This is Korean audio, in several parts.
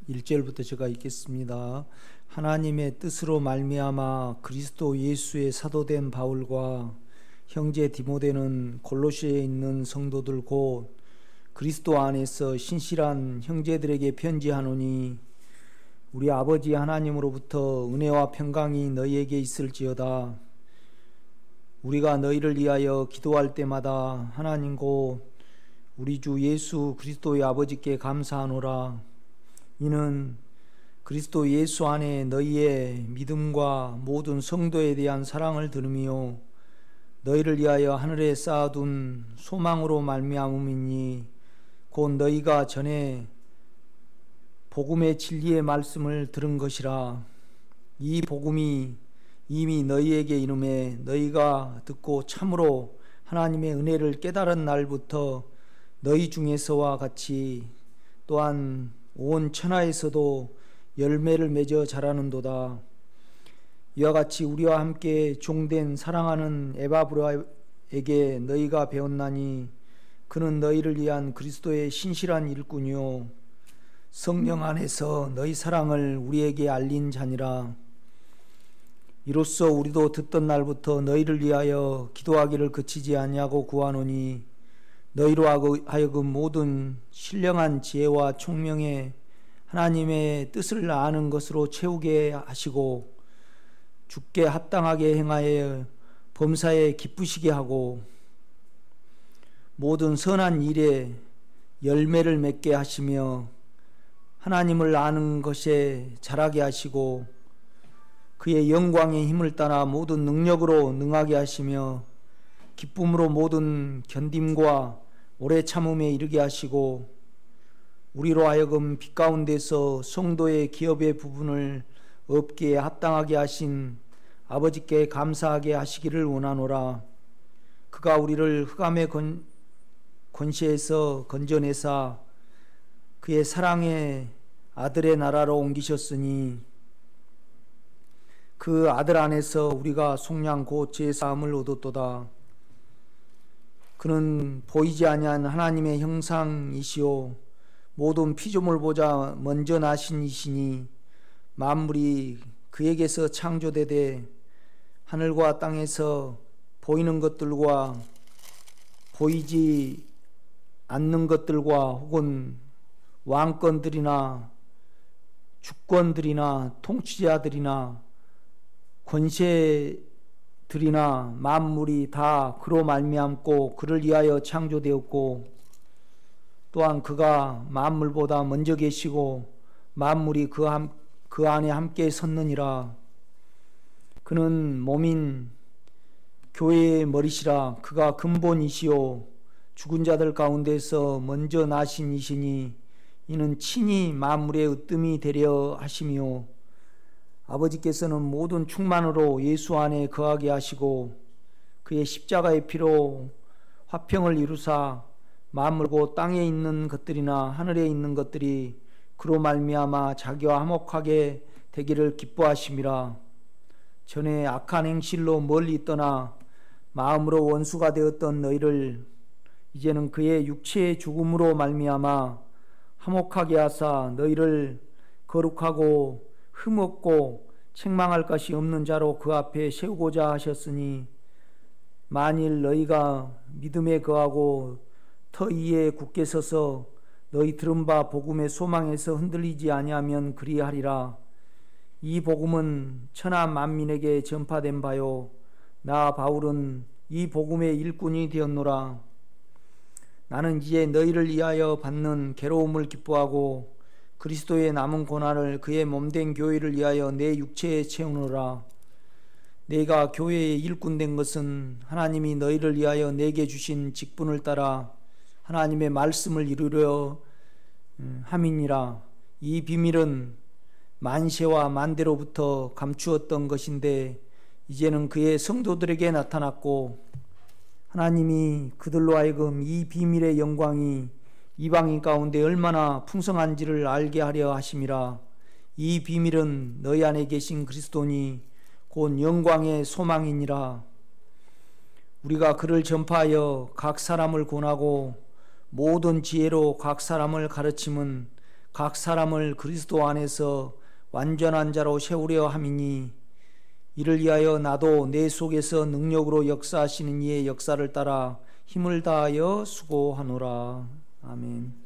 1절부터 제가 읽겠습니다. 하나님의 뜻으로 말미암아 그리스도 예수의 사도된 바울과 형제 디모데는 골로새에 있는 성도들 곧 그리스도 안에서 신실한 형제들에게 편지하노니 우리 아버지 하나님으로부터 은혜와 평강이 너희에게 있을지어다. 우리가 너희를 위하여 기도할 때마다 하나님 곧 우리 주 예수 그리스도의 아버지께 감사하노라. 이는 그리스도 예수 안에 너희의 믿음과 모든 성도에 대한 사랑을 들으며 너희를 위하여 하늘에 쌓아둔 소망으로 말미암음이니 곧 너희가 전에 복음의 진리의 말씀을 들은 것이라. 이 복음이 이미 너희에게 이름에 너희가 듣고 참으로 하나님의 은혜를 깨달은 날부터 너희 중에서와 같이 또한 온 천하에서도 열매를 맺어 자라는도다. 이와 같이 우리와 함께 종된 사랑하는 에바브라에게 너희가 배웠나니 그는 너희를 위한 그리스도의 신실한 일꾼이요 성령 안에서 너희 사랑을 우리에게 알린 자니라. 이로써 우리도 듣던 날부터 너희를 위하여 기도하기를 그치지 아니하고 구하노니 너희로 하여금 모든 신령한 지혜와 총명에 하나님의 뜻을 아는 것으로 채우게 하시고 주께 합당하게 행하여 범사에 기쁘시게 하고 모든 선한 일에 열매를 맺게 하시며 하나님을 아는 것에 자라게 하시고 그의 영광의 힘을 따라 모든 능력으로 능하게 하시며 기쁨으로 모든 견딤과 오래 참음에 이르게 하시고 우리로 하여금 빛 가운데서 성도의 기업의 부분을 얻기에 합당하게 하신 아버지께 감사하게 하시기를 원하노라. 그가 우리를 흑암의 권세에서 건져내사 그의 사랑의 아들의 나라로 옮기셨으니 그 아들 안에서 우리가 속량 곧 제사함을 얻었도다. 그는 보이지 아니한 하나님의 형상이시오 모든 피조물보다 먼저 나신 이시니 만물이 그에게서 창조되되 하늘과 땅에서 보이는 것들과 보이지 않는 것들과 혹은 왕권들이나 주권들이나 통치자들이나 권세들이나 만물이 다 그로 말미암고 그를 위하여 창조되었고 또한 그가 만물보다 먼저 계시고 만물이 그 안에 함께 섰느니라. 그는 몸인 교회의 머리시라. 그가 근본이시요 죽은 자들 가운데서 먼저 나신 이시니 이는 친히 만물의 으뜸이 되려 하시며 아버지께서는 모든 충만으로 예수 안에 거하게 하시고 그의 십자가의 피로 화평을 이루사 만물 곧 땅에 있는 것들이나 하늘에 있는 것들이 그로 말미암아 자기와 화목하게 되기를 기뻐하심이라. 전에 악한 행실로 멀리 떠나 마음으로 원수가 되었던 너희를 이제는 그의 육체의 죽음으로 말미암아 화목하게 하사 너희를 거룩하고 흠없고 책망할 것이 없는 자로 그 앞에 세우고자 하셨으니 만일 너희가 믿음에 거하고 터 위에 굳게 서서 너희 들은 바 복음의 소망에서 흔들리지 아니하면 그리하리라. 이 복음은 천하 만민에게 전파된 바요 나 바울은 이 복음의 일꾼이 되었노라. 나는 이제 너희를 위하여 받는 괴로움을 기뻐하고 그리스도의 남은 고난을 그의 몸된 교회를 위하여 내 육체에 채우노라. 내가 교회의 일꾼 된 것은 하나님이 너희를 위하여 내게 주신 직분을 따라 하나님의 말씀을 이루려 함이니라. 이 비밀은 만세와 만대로부터 감추었던 것인데 이제는 그의 성도들에게 나타났고 하나님이 그들로 하여금 이 비밀의 영광이 이방인 가운데 얼마나 풍성한지를 알게 하려 하심이라. 이 비밀은 너희 안에 계신 그리스도니 곧 영광의 소망이니라. 우리가 그를 전파하여 각 사람을 권하고 모든 지혜로 각 사람을 가르침은 각 사람을 그리스도 안에서 완전한 자로 세우려 함이니 이를 위하여 나도 내 속에서 능력으로 역사하시는 이의 역사를 따라 힘을 다하여 수고하노라. 아멘.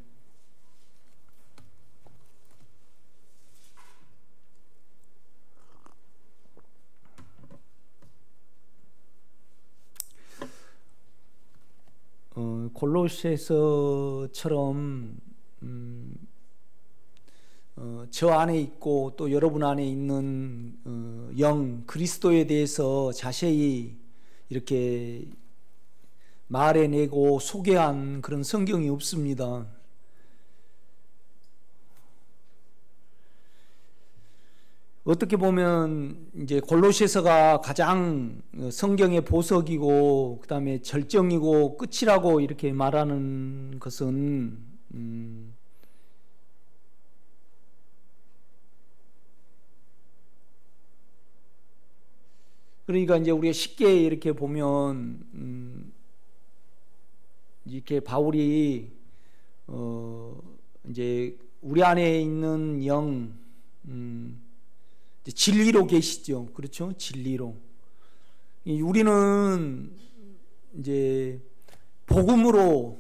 골로새서처럼 저 안에 있고 또 여러분 안에 있는 영 그리스도에 대해서 자세히 이렇게 말해내고 소개한 그런 성경이 없습니다. 어떻게 보면 이제 골로새서가 가장 성경의 보석이고 그다음에 절정이고 끝이라고 이렇게 말하는 것은 그러니까 이제 우리가 쉽게 이렇게 보면 이렇게 바울이 이제 우리 안에 있는 영 진리로 계시죠. 그렇죠? 진리로. 우리는 이제 복음으로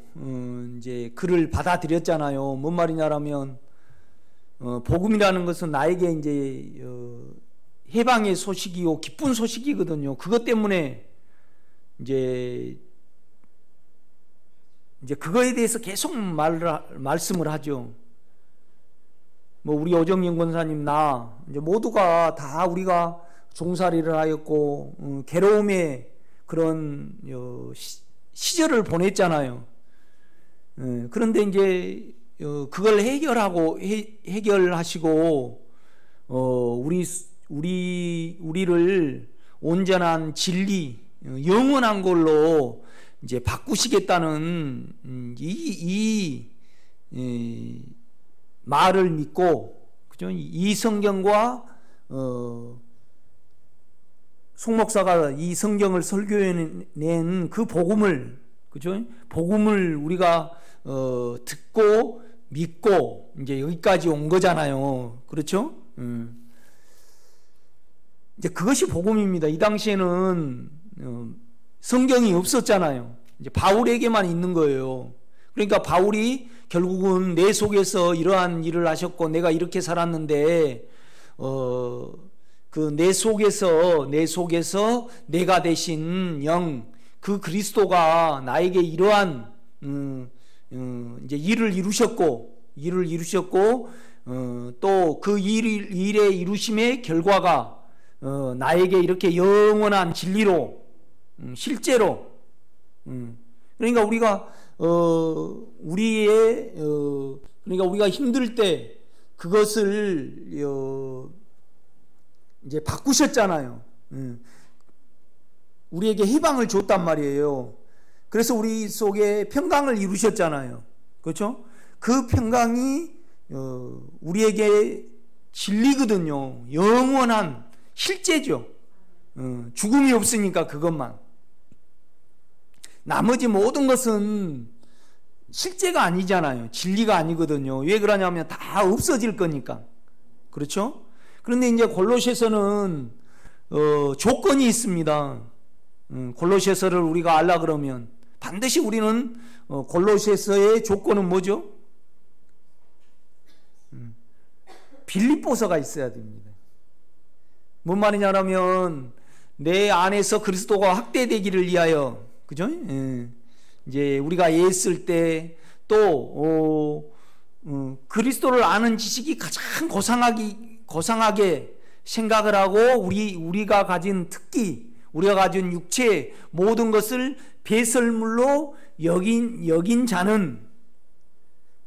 이제 그를 받아들였잖아요. 뭔 말이냐라면 복음이라는 것은 나에게 이제 해방의 소식이고 기쁜 소식이거든요. 그것 때문에 이제 그거에 대해서 계속 말씀을 하죠. 뭐 우리 오정영 권사님 나 이제 모두가 다 우리가 종살이를 하였고 괴로움의 그런 시절을 보냈잖아요. 그런데 이제 그걸 해결하시고 우리를 온전한 진리, 영원한 걸로 이제 바꾸시겠다는 이 말을 믿고, 그죠? 이 성경과 송 목사가 이 성경을 설교해낸 그 복음을, 그죠? 복음을 우리가 듣고 믿고 이제 여기까지 온 거잖아요. 그렇죠? 이제 그것이 복음입니다. 이 당시에는 성경이 없었잖아요. 이제 바울에게만 있는 거예요. 그러니까 바울이 결국은 내 속에서 이러한 일을 하셨고 내가 이렇게 살았는데 그 내 속에서 내가 되신 영, 그 그리스도가 나에게 이러한 이제 일을 이루셨고 또 그 일의 이루심의 결과가 나에게 이렇게 영원한 진리로 실제로 그러니까 우리가 그러니까 우리가 힘들 때 그것을 이제 바꾸셨잖아요. 우리에게 해방을 줬단 말이에요. 그래서 우리 속에 평강을 이루셨잖아요. 그렇죠? 그 평강이 우리에게 진리거든요. 영원한 실제죠. 죽음이 없으니까 그것만. 나머지 모든 것은 실제가 아니잖아요. 진리가 아니거든요. 왜 그러냐면 다 없어질 거니까. 그렇죠? 그런데 이제 골로새서는 조건이 있습니다. 골로새서를 우리가 알라 그러면 반드시 우리는 골로새서의 조건은 뭐죠? 빌립보서가 있어야 됩니다. 뭔 말이냐면 내 안에서 그리스도가 확대되기를 위하여, 그죠? 이제 우리가 애쓸 때 또 그리스도를 아는 지식이 가장 고상하게 생각을 하고 우리가 가진 특기, 우리가 가진 육체 모든 것을 배설물로 여긴 자는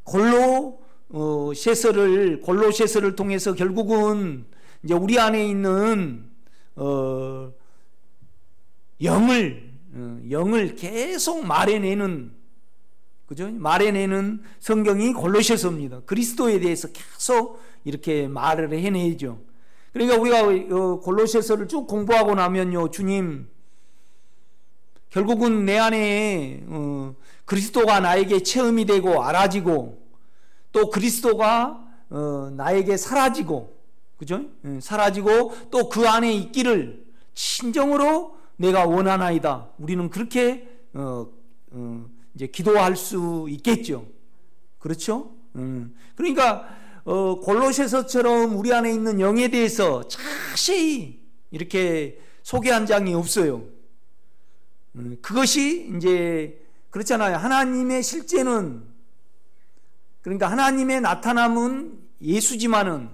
골로새서를 통해서 결국은 이제 우리 안에 있는 영을 계속 말해내는, 그죠? 말해내는 성경이 골로새서입니다. 그리스도에 대해서 계속 이렇게 말을 해내죠. 그러니까 우리가 골로새서를 쭉 공부하고 나면요, 주님, 결국은 내 안에 그리스도가 나에게 체험이 되고 알아지고 또 그리스도가 나에게 사라지고, 그죠? 사라지고 또 그 안에 있기를 진정으로 내가 원하나이다. 우리는 그렇게 이제 기도할 수 있겠죠. 그렇죠? 그러니까 골로새서처럼 우리 안에 있는 영에 대해서 자세히 이렇게 소개한 장이 없어요. 그것이 이제 그렇잖아요. 하나님의 실제는, 그러니까 하나님의 나타남은 예수지만은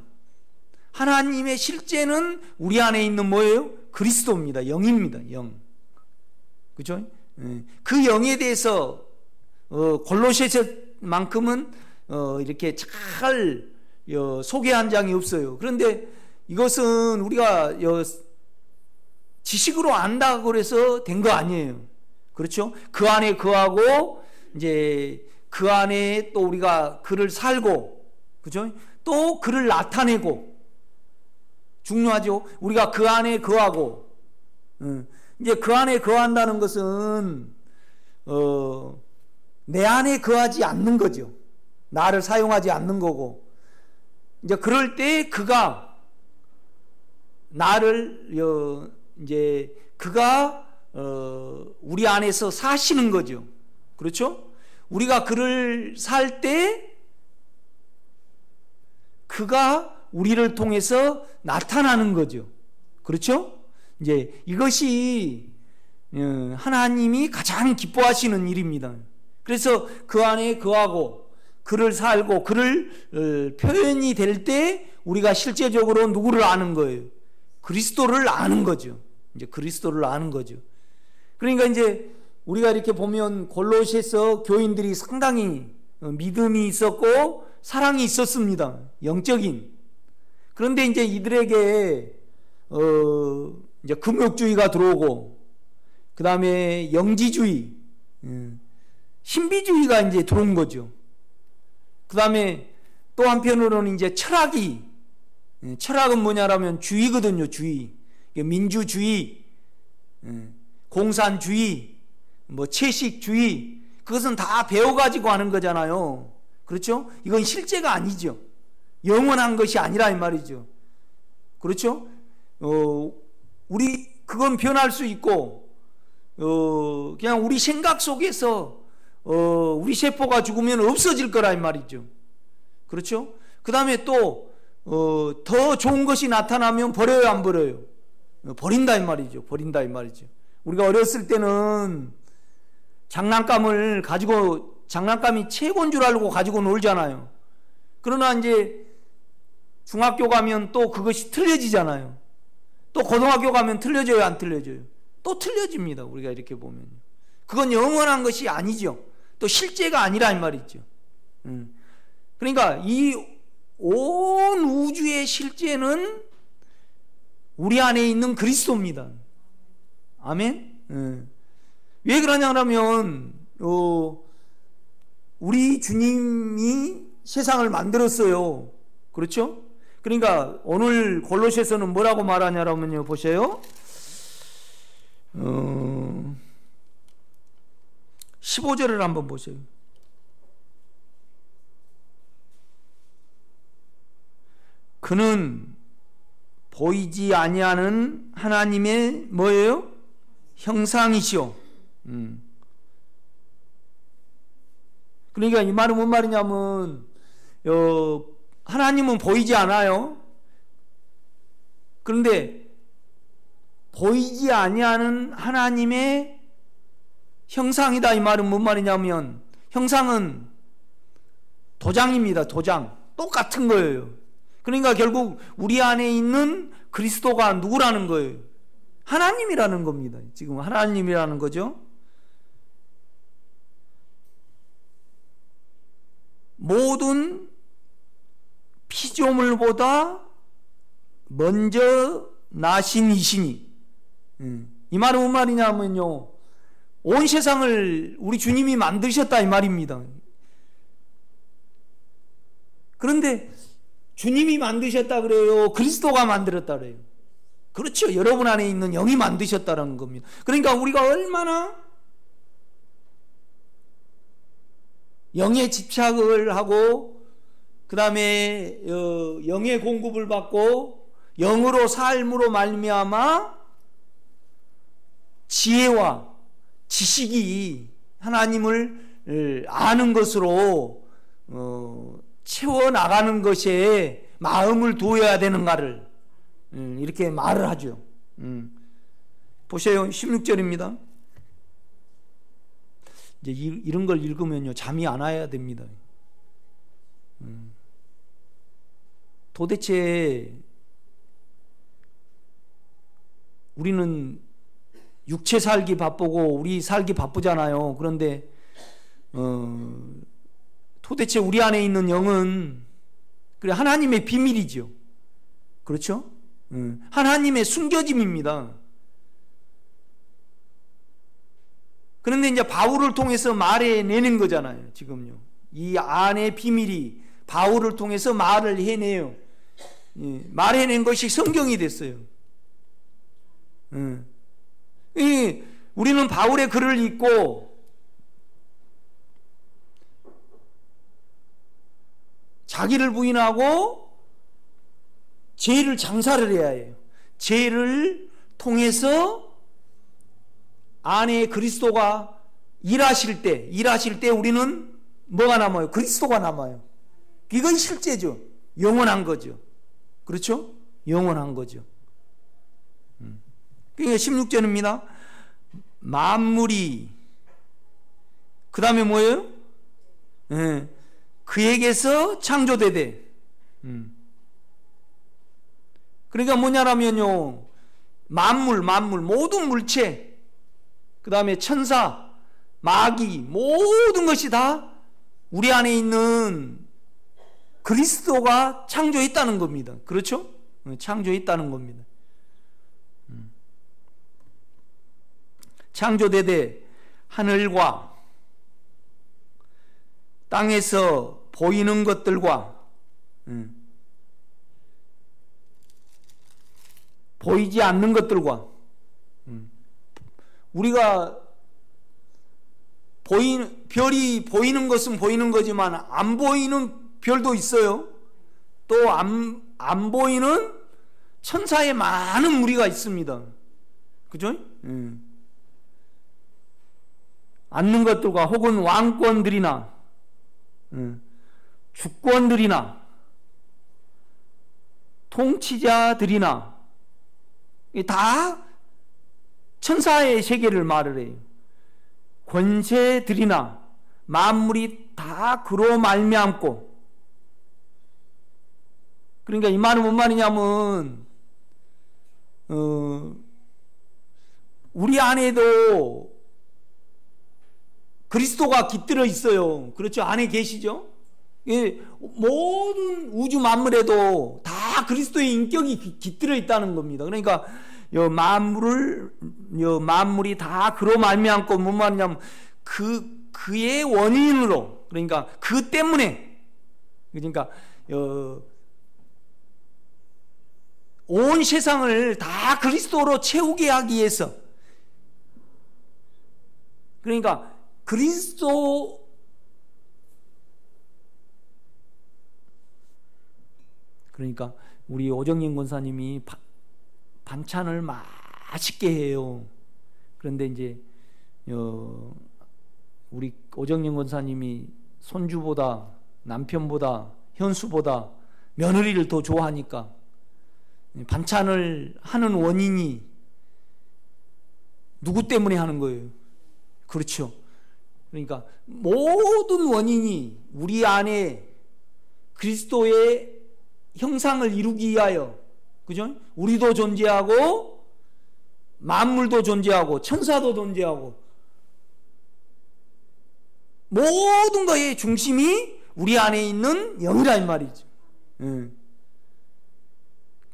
하나님의 실제는 우리 안에 있는 뭐예요? 그리스도입니다. 영입니다. 영. 그죠? 그 영에 대해서 골로새서만큼은 이렇게 잘 소개한 장이 없어요. 그런데 이것은 우리가 지식으로 안다고 해서 된 거 아니에요. 그렇죠? 그 안에 거하고 이제 그 안에 또 우리가 그를 살고, 그죠? 또 그를 나타내고, 중요하죠. 우리가 그 안에 거하고, 이제 그 안에 거한다는 것은 내 안에 거하지 않는 거죠. 나를 사용하지 않는 거고, 이제 그럴 때 그가 나를 이제 그가 우리 안에서 사시는 거죠. 그렇죠? 우리가 그를 살 때 그가 우리를 통해서 나타나는 거죠. 그렇죠? 이제 이것이 하나님이 가장 기뻐하시는 일입니다. 그래서 그 안에 거하고 그를 살고 그를 표현이 될 때 우리가 실제적으로 누구를 아는 거예요? 그리스도를 아는 거죠. 이제 그리스도를 아는 거죠. 그러니까 이제 우리가 이렇게 보면 골로새서 교인들이 상당히 믿음이 있었고 사랑이 있었습니다. 영적인. 그런데 이제 이들에게 이제 금욕주의가 들어오고, 그 다음에 영지주의, 신비주의가 이제 들어온 거죠. 그 다음에 또 한편으로는 이제 철학은 뭐냐라면 주의거든요. 주의. 민주주의, 공산주의, 뭐 채식주의, 그것은 다 배워가지고 하는 거잖아요. 그렇죠? 이건 실제가 아니죠. 영원한 것이 아니라 이 말이죠. 그렇죠? 그건 변할 수 있고, 그냥 우리 생각 속에서 우리 세포가 죽으면 없어질 거라 이 말이죠. 그렇죠? 그 다음에 또 더 좋은 것이 나타나면 버려요, 안 버려요? 버린다 이 말이죠. 버린다 이 말이죠. 우리가 어렸을 때는 장난감이 최고인 줄 알고 가지고 놀잖아요. 그러나 이제 중학교 가면 또 그것이 틀려지잖아요. 또 고등학교 가면 틀려져요, 안 틀려져요? 또 틀려집니다. 우리가 이렇게 보면. 그건 영원한 것이 아니죠. 또 실제가 아니라 이 말이죠. 그러니까 이 온 우주의 실제는 우리 안에 있는 그리스도입니다. 아멘. 왜 그러냐면 우리 주님이 세상을 만들었어요. 그렇죠? 그러니까 오늘 골로새서는 뭐라고 말하냐면요, 보세요. 15절을 한번 보세요. 그는 보이지 아니하는 하나님의 뭐예요? 형상이시오. 그러니까 이 말은 뭔 말이냐면 하나님은 보이지 않아요. 그런데 보이지 아니하는 하나님의 형상이다 이 말은 뭔 말이냐면, 형상은 도장입니다. 도장. 똑같은 거예요. 그러니까 결국 우리 안에 있는 그리스도가 누구라는 거예요? 하나님이라는 겁니다. 지금 하나님이라는 거죠. 모든 피조물보다 먼저 나신 이시니. 이 말은 무슨 말이냐면요, 온 세상을 우리 주님이 만드셨다 이 말입니다. 그런데 주님이 만드셨다 그래요? 그리스도가 만들었다 그래요? 그렇죠. 여러분 안에 있는 영이 만드셨다는 겁니다. 그러니까 우리가 얼마나 영에 집착을 하고 그 다음에 영의 공급을 받고 영으로 삶으로 말미암아 지혜와 지식이 하나님을 아는 것으로 채워나가는 것에 마음을 두어야 되는가를 이렇게 말을 하죠. 보세요. 16절입니다. 이제 이런 걸 읽으면요 잠이 안 와야 됩니다. 도대체 우리는 육체 살기 바쁘고 우리 살기 바쁘잖아요. 그런데 도대체 우리 안에 있는 영은 그래 하나님의 비밀이죠. 그렇죠? 하나님의 숨겨짐입니다. 그런데 이제 바울을 통해서 말해내는 거잖아요. 지금요. 이 안의 비밀이 바울을 통해서 말을 해내요. 말해낸 것이 성경이 됐어요. 우리는 바울의 글을 읽고 자기를 부인하고 죄를 장사를 해야 해요. 죄를 통해서 안에 그리스도가 일하실 때 우리는 뭐가 남아요? 그리스도가 남아요. 이건 실제죠. 영원한 거죠. 그렇죠? 영원한 거죠. 그러니까 16절입니다. 만물이 그 다음에 뭐예요? 그에게서 창조되되 그러니까 뭐냐라면요 만물 모든 물체 그 다음에 천사 마귀 모든 것이 다 우리 안에 있는 그리스도가 창조했다는 겁니다. 그렇죠? 창조했다는 겁니다. 창조되되 하늘과 땅에서 보이는 것들과 보이지 않는 것들과 우리가 별이 보이는 것은 보이는 거지만 안 보이는 별도 있어요. 또 안 보이는 천사의 많은 무리가 있습니다. 그죠? 않는 것들과 혹은 왕권들이나 주권들이나 통치자들이나 다 천사의 세계를 말을 해요. 권세들이나 만물이 다 그로 말미암고 그러니까 이 말은 뭔 말이냐면 우리 안에도 그리스도가 깃들어 있어요. 그렇죠? 안에 계시죠? 모든 우주 만물에도 다 그리스도의 인격이 깃들어 있다는 겁니다. 그러니까 만물이 다 그로 말미암고 뭔 말이냐면 그의 원인으로 그러니까 그 때문에 그러니까 온 세상을 다 그리스도로 채우게 하기 위해서 그러니까 그리스도 그러니까 우리 오정인 권사님이 반찬을 맛있게 해요. 그런데 이제 우리 오정인 권사님이 손주보다 남편보다 현수보다 며느리를 더 좋아하니까 반찬을 하는 원인이 누구 때문에 하는 거예요? 그렇죠. 그러니까 모든 원인이 우리 안에 그리스도의 형상을 이루기 위하여 그죠? 우리도 존재하고 만물도 존재하고 천사도 존재하고 모든 것의 중심이 우리 안에 있는 영이라 이 말이죠.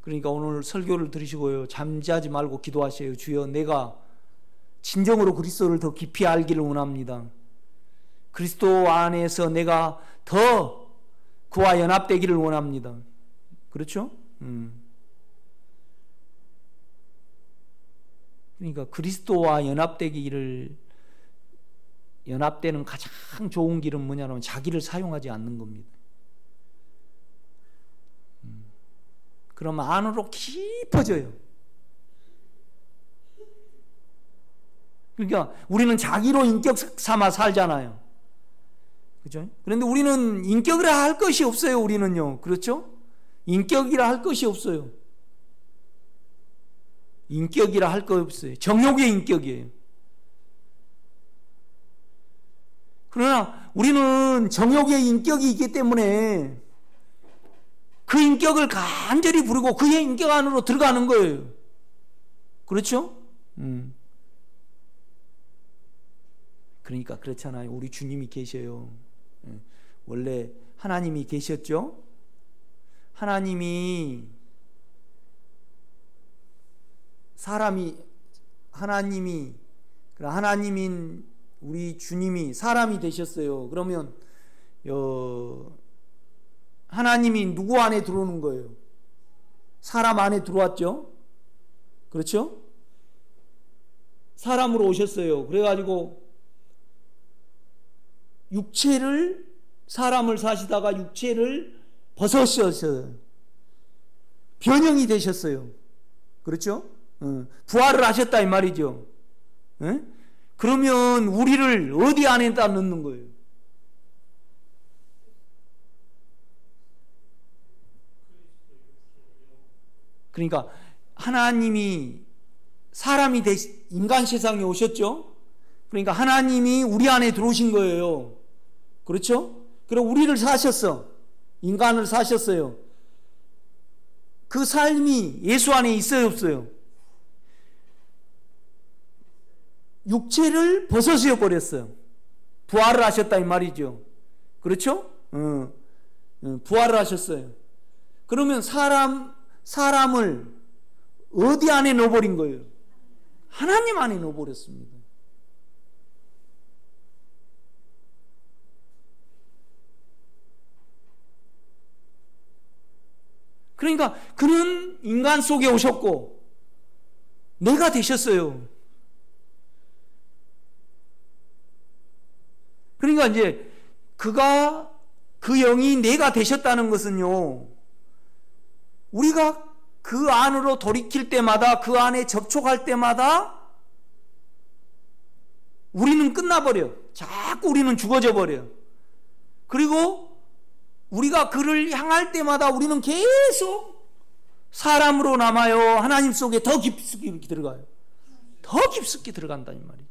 그러니까 오늘 설교를 들으시고요 잠자지 말고 기도하세요. 주여 내가 진정으로 그리스도를 더 깊이 알기를 원합니다. 그리스도 안에서 내가 더 그와 연합되기를 원합니다. 그렇죠? 그러니까 그리스도와 연합되는 가장 좋은 길은 뭐냐면 자기를 사용하지 않는 겁니다. 그럼 안으로 깊어져요. 그러니까 우리는 자기로 인격 삼아 살잖아요. 그죠? 그런데 우리는 인격이라 할 것이 없어요. 우리는요. 그렇죠? 인격이라 할 것이 없어요. 인격이라 할 거 없어요. 정욕의 인격이에요. 그러나 우리는 정욕의 인격이 있기 때문에 그 인격을 간절히 부르고 그의 인격 안으로 들어가는 거예요. 그렇죠? 그러니까 그렇잖아요. 우리 주님이 계셔요. 원래 하나님이 계셨죠? 하나님이 하나님인 우리 주님이 사람이 되셨어요. 그러면 하나님이 누구 안에 들어오는 거예요? 사람 안에 들어왔죠? 그렇죠? 사람으로 오셨어요. 그래가지고 사람을 사시다가 육체를 벗으셨어요. 변형이 되셨어요. 그렇죠? 부활을 하셨다 이 말이죠. 그러면 우리를 어디 안에다 넣는 거예요? 그러니까 하나님이 사람이 인간 세상에 오셨죠? 그러니까 하나님이 우리 안에 들어오신 거예요. 그렇죠? 그리고 우리를 사셨어. 인간을 사셨어요. 그 삶이 예수 안에 있어요, 없어요? 육체를 벗어져 버렸어요. 부활을 하셨다 이 말이죠. 그렇죠? 부활을 하셨어요. 그러면 사람을 어디 안에 넣어버린 거예요? 하나님 안에 넣어버렸습니다. 그러니까 그는 인간 속에 오셨고 내가 되셨어요. 그러니까 이제 그 영이 내가 되셨다는 것은요, 우리가 그 안으로 돌이킬 때마다, 그 안에 접촉할 때마다 우리는 끝나버려. 자꾸 우리는 죽어져 버려. 그리고 우리가 그를 향할 때마다 우리는 계속 사람으로 남아요. 하나님 속에 더 깊숙이 들어가요. 더 깊숙이 들어간다는 말이죠.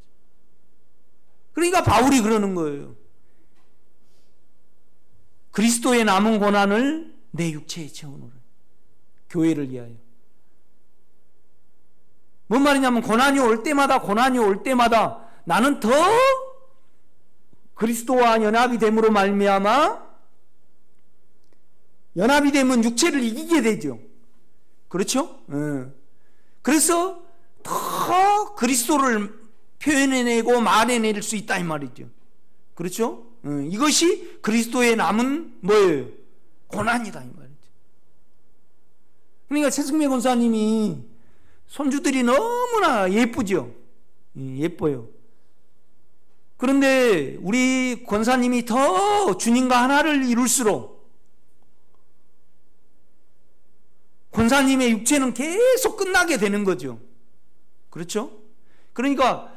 그러니까 바울이 그러는 거예요. 그리스도의 남은 고난을 내 육체에 채우노라. 교회를 위하여. 뭔 말이냐면 고난이 올 때마다 나는 더 그리스도와 연합이 됨으로 말미암아, 연합이 되면 육체를 이기게 되죠. 그렇죠? 그래서 더 그리스도를 표현해내고 말해낼 수 있다 이 말이죠. 그렇죠? 이것이 그리스도의 남은 뭐예요? 고난이다 이 말이죠. 그러니까 최승매 권사님이 손주들이 너무나 예쁘죠. 예뻐요. 그런데 우리 권사님이 더 주님과 하나를 이룰수록 권사님의 육체는 계속 끝나게 되는 거죠. 그렇죠? 그러니까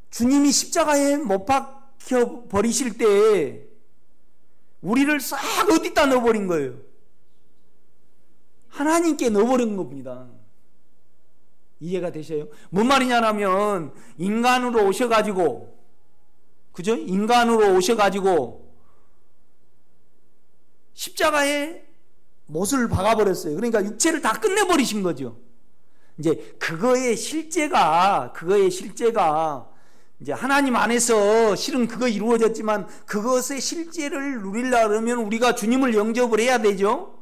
주님이 십자가에 못 박혀 버리실 때 우리를 싹 어디다 넣어버린 거예요? 하나님께 넣어버린 겁니다. 이해가 되셔요? 뭔 말이냐면 인간으로 오셔가지고, 그죠? 인간으로 오셔가지고 십자가에 못을 박아버렸어요. 그러니까 육체를 다 끝내버리신 거죠. 이제 그거의 실제가 이제 하나님 안에서 실은 그거 이루어졌지만 그것의 실제를 누리려고 그러면 우리가 주님을 영접을 해야 되죠.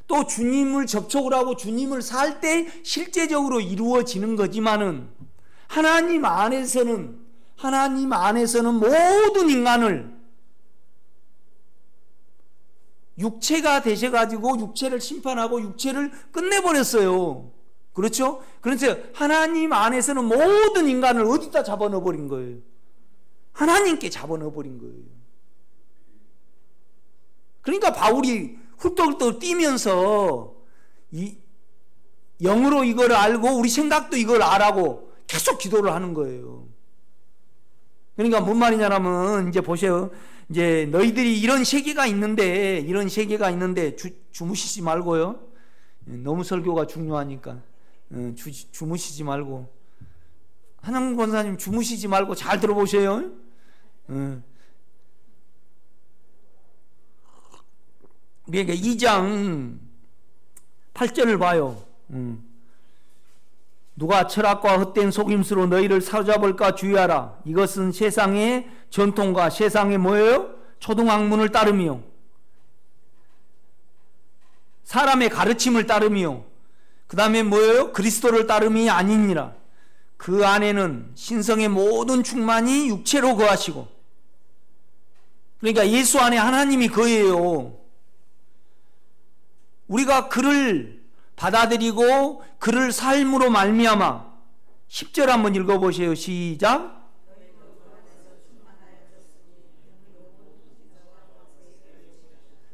또 주님을 접촉을 하고 주님을 살 때 실제적으로 이루어지는 거지만은 하나님 안에서는 모든 인간을 육체가 되셔가지고 육체를 심판하고 육체를 끝내버렸어요. 그렇죠? 그래서 하나님 안에서는 모든 인간을 어디다 잡아넣어버린 거예요? 하나님께 잡아넣어버린 거예요. 그러니까 바울이 훌떡훌떡 뛰면서 영으로 이걸 알고 우리 생각도 이걸 알라고 계속 기도를 하는 거예요. 그러니까 뭔 말이냐면 이제 보세요. 이제 너희들이 이런 세계가 있는데 주무시지 말고요. 너무 설교가 중요하니까 주무시지 말고, 한양 권사님 주무시지 말고 잘 들어보세요. 그러니까 2장 8절을 봐요. 누가 철학과 헛된 속임수로 너희를 사로잡을까 주의하라. 이것은 세상의 전통과 세상의 뭐예요? 초등학문을 따르며 사람의 가르침을 따르며 그 다음에 뭐예요? 그리스도를 따름이 아니니라. 그 안에는 신성의 모든 충만이 육체로 거하시고, 그러니까 예수 안에 하나님이 거예요. 우리가 그를 받아들이고 그를 삶으로 말미암아 10절 한번 읽어보세요. 시작.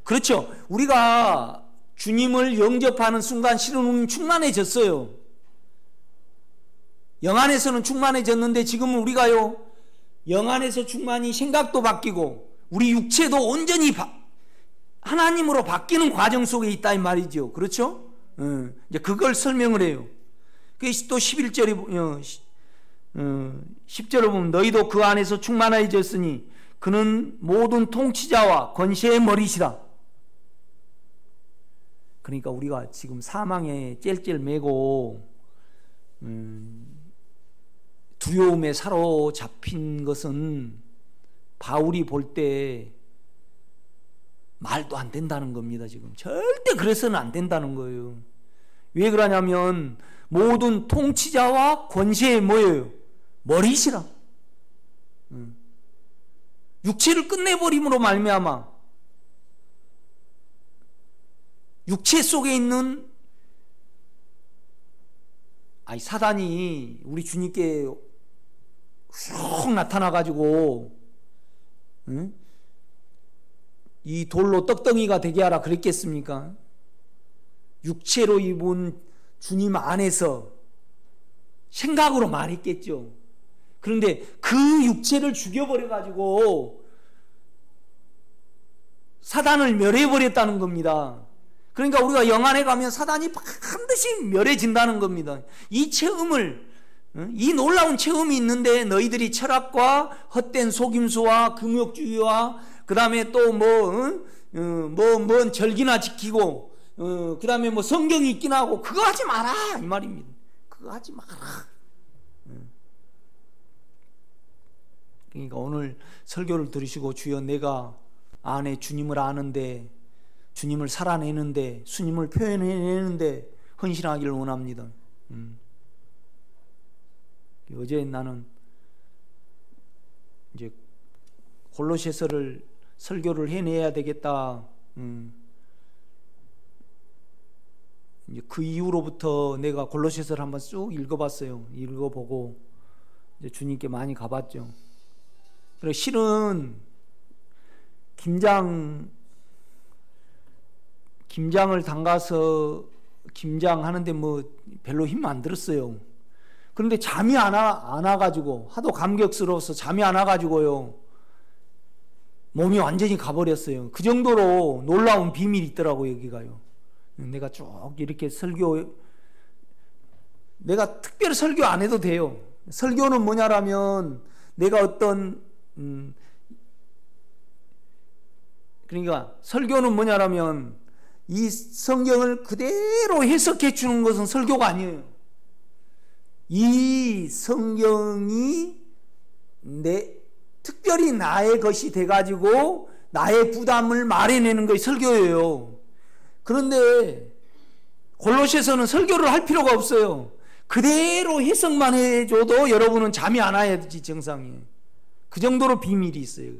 그렇죠. 우리가 주님을 영접하는 순간 실은 충만해졌어요. 영 안에서는 충만해졌는데 지금은 우리가요, 영 안에서 충만히 생각도 바뀌고 우리 육체도 온전히 하나님으로 바뀌는 과정 속에 있다 이 말이죠. 그렇죠? 이제 그걸 설명을 해요. 그게 또 11절에 10절을 보면 너희도 그 안에서 충만해졌으니 그는 모든 통치자와 권세의 머리시라. 그러니까 우리가 지금 사망에 찔찔 매고 두려움에 사로잡힌 것은 바울이 볼 때 말도 안 된다는 겁니다. 지금 절대 그래서는 안 된다는 거예요. 왜 그러냐면 모든 통치자와 권세의 뭐예요? 머리시라. 육체를 끝내버림으로 말미암아 육체 속에 있는 사단이 우리 주님께 훅 나타나가지고 이 돌로 떡덩이가 되게 하라 그랬겠습니까? 육체로 입은 주님 안에서 생각으로 말했겠죠. 그런데 그 육체를 죽여버려가지고 사단을 멸해버렸다는 겁니다. 그러니까 우리가 영 안에 가면 사단이 반드시 멸해진다는 겁니다. 이 체험을, 이 놀라운 체험이 있는데 너희들이 철학과 헛된 속임수와 금욕주의와 그 다음에 또 뭔 절기나 지키고 그 다음에 뭐 성경이 있긴 하고 그거 하지 마라 이 말입니다. 그거 하지 마라. 그러니까 오늘 설교를 들으시고 주여 내가 안에 주님을 아는데 주님을 살아내는데 주님을 표현해내는데 헌신하기를 원합니다. 어제 나는 이제 골로새서를 설교를 해내야 되겠다. 이제 그 이후로부터 내가 골로새서를 한번 쭉 읽어봤어요. 읽어보고 이제 주님께 많이 가봤죠. 그리고 실은 김장을 담가서 김장하는데 뭐 별로 힘 안 들었어요. 그런데 잠이 안 와가지고 하도 감격스러워서 잠이 안 와가지고요. 몸이 완전히 가버렸어요. 그 정도로 놀라운 비밀이 있더라고요. 여기가요. 내가 쭉 이렇게 내가 특별히 설교 안 해도 돼요. 설교는 뭐냐라면 내가 어떤 그러니까 설교는 뭐냐라면 이 성경을 그대로 해석해 주는 것은 설교가 아니에요. 이 성경이 특별히 나의 것이 돼가지고 나의 부담을 말해내는 것이 설교예요. 그런데 골로새서는 설교를 할 필요가 없어요. 그대로 해석만 해줘도 여러분은 잠이 안 와야지 정상이에요. 그 정도로 비밀이 있어요.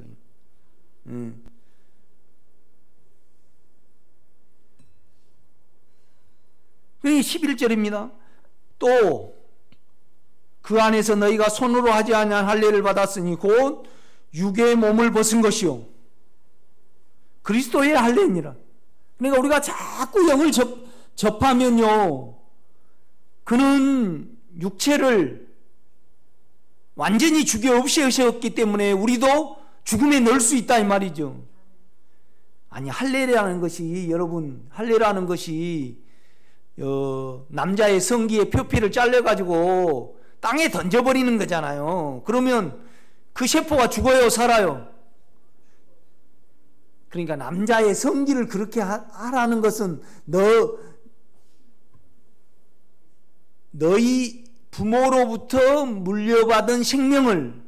11절입니다. 또 그 안에서 너희가 손으로 하지 아니한 할례를 받았으니 곧 육의 몸을 벗은 것이요 그리스도의 할례니라. 그러니까 우리가 자꾸 영을 접하면요, 그는 육체를 완전히 죽여 없애셨기 때문에 우리도 죽음에 넣을 수 있다 이 말이죠. 아니, 할례라는 것이, 여러분, 할례라는 것이 남자의 성기의 표피를 잘라가지고 땅에 던져버리는 거잖아요. 그러면 그 세포가 죽어요, 살아요? 그러니까 남자의 성기를 그렇게 하라는 것은 너희 부모로부터 물려받은 생명을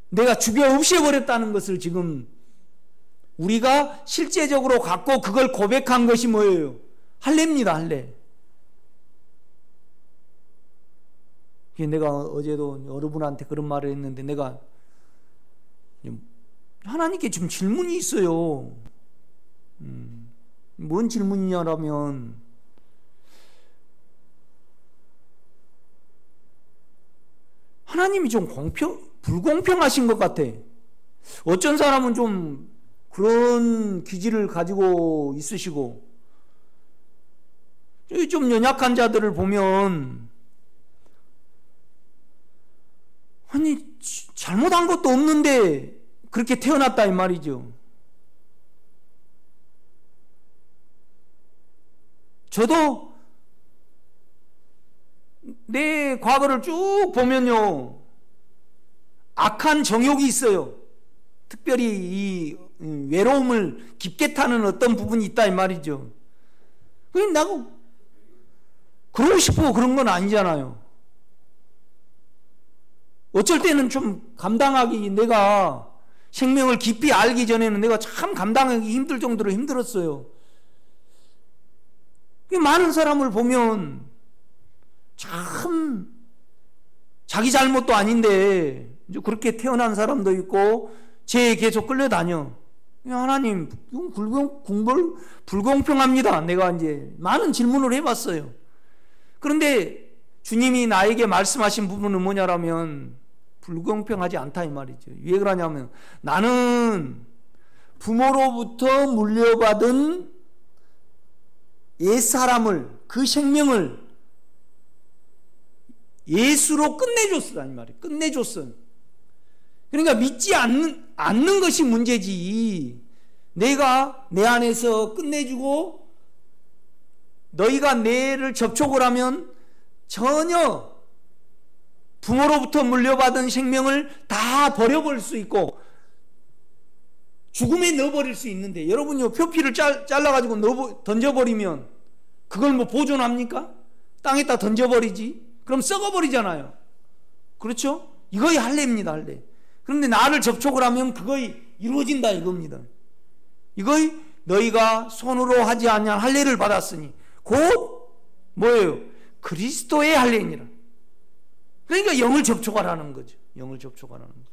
내가 죽여 없애버렸다는 것을 지금 우리가 실제적으로 갖고 그걸 고백한 것이 뭐예요? 할례입니다, 할례. 내가 어제도 여러분한테 그런 말을 했는데, 내가 하나님께 지금 질문이 있어요. 뭔 질문이냐라면, 하나님이 좀 불공평하신 것 같아. 어쩐 사람은 좀 그런 기질을 가지고 있으시고, 좀 연약한 자들을 보면, 아니, 잘못한 것도 없는데 그렇게 태어났다 이 말이죠. 저도 내 과거를 쭉 보면요, 악한 정욕이 있어요. 특별히 이 외로움을 깊게 타는 어떤 부분이 있다 이 말이죠. 그냥 나고 그러고 싶고 그런 건 아니잖아요. 어쩔 때는 좀 감당하기, 내가 생명을 깊이 알기 전에는 내가 참 감당하기 힘들 정도로 힘들었어요. 많은 사람을 보면 참 자기 잘못도 아닌데 그렇게 태어난 사람도 있고 죄에 계속 끌려다녀. 하나님, 불공평합니다. 내가 이제 많은 질문을 해봤어요. 그런데 주님이 나에게 말씀하신 부분은 뭐냐라면, 불공평하지 않다 이 말이죠. 왜 그러냐면, 나는 부모로부터 물려받은 옛사람을, 그 생명을 예수로 끝내줬으라 이 말이에요. 끝내줬어. 그러니까 믿지 않는 것이 문제지, 내가 내 안에서 끝내주고 너희가 내를 접촉을 하면 전혀 부모로부터 물려받은 생명을 다 버려버릴 수 있고 죽음에 넣어버릴 수 있는데, 여러분요, 표피를 잘라가지고 던져버리면 그걸 뭐 보존합니까? 땅에다 던져버리지. 그럼 썩어버리잖아요. 그렇죠? 이거의 할례입니다, 할례. 그런데 나를 접촉을 하면 그거이 이루어진다 이겁니다. 이거이 너희가 손으로 하지 아니한 할례를 받았으니 곧 뭐예요? 그리스도의 할례니라. 그러니까 영을 접촉하라는 거죠. 영을 접촉하라는 거죠.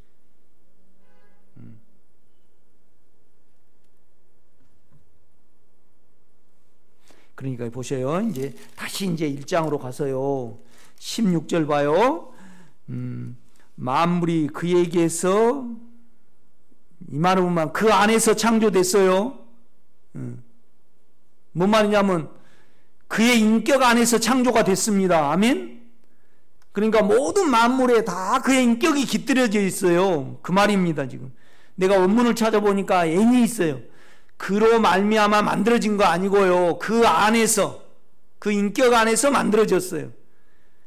그러니까 보세요. 이제 다시 이제 1장으로 가서요. 16절 봐요. 만물이 그에게서, 이 말을 보면 그 안에서 창조됐어요. 뭔 말이냐면 그의 인격 안에서 창조가 됐습니다. 아멘. 그러니까 모든 만물에 다 그의 인격이 깃들여져 있어요. 그 말입니다. 지금 내가 원문을 찾아보니까 N이 있어요. 그로 말미암아 만들어진 거 아니고요, 그 안에서, 그 인격 안에서 만들어졌어요.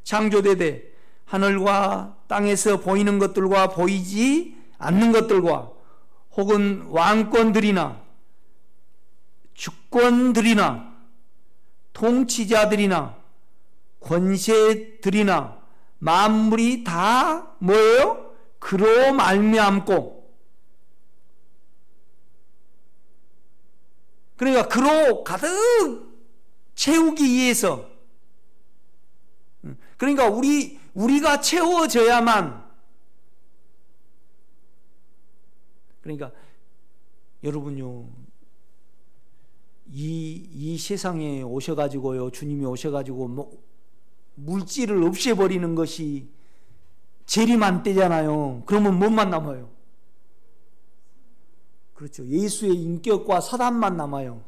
창조되되 하늘과 땅에서 보이는 것들과 보이지 않는 것들과 혹은 왕권들이나 주권들이나 통치자들이나 권세들이나 만물이 다 뭐예요? 그로 말미암고, 그러니까 그로 가득 채우기 위해서, 그러니까 우리가 채워져야만, 그러니까 여러분요, 이 세상에 오셔가지고요, 주님이 오셔가지고 뭐 물질을 없애버리는 것이 재림한 때잖아요. 그러면 뭔만 남아요? 그렇죠. 예수의 인격과 사단만 남아요.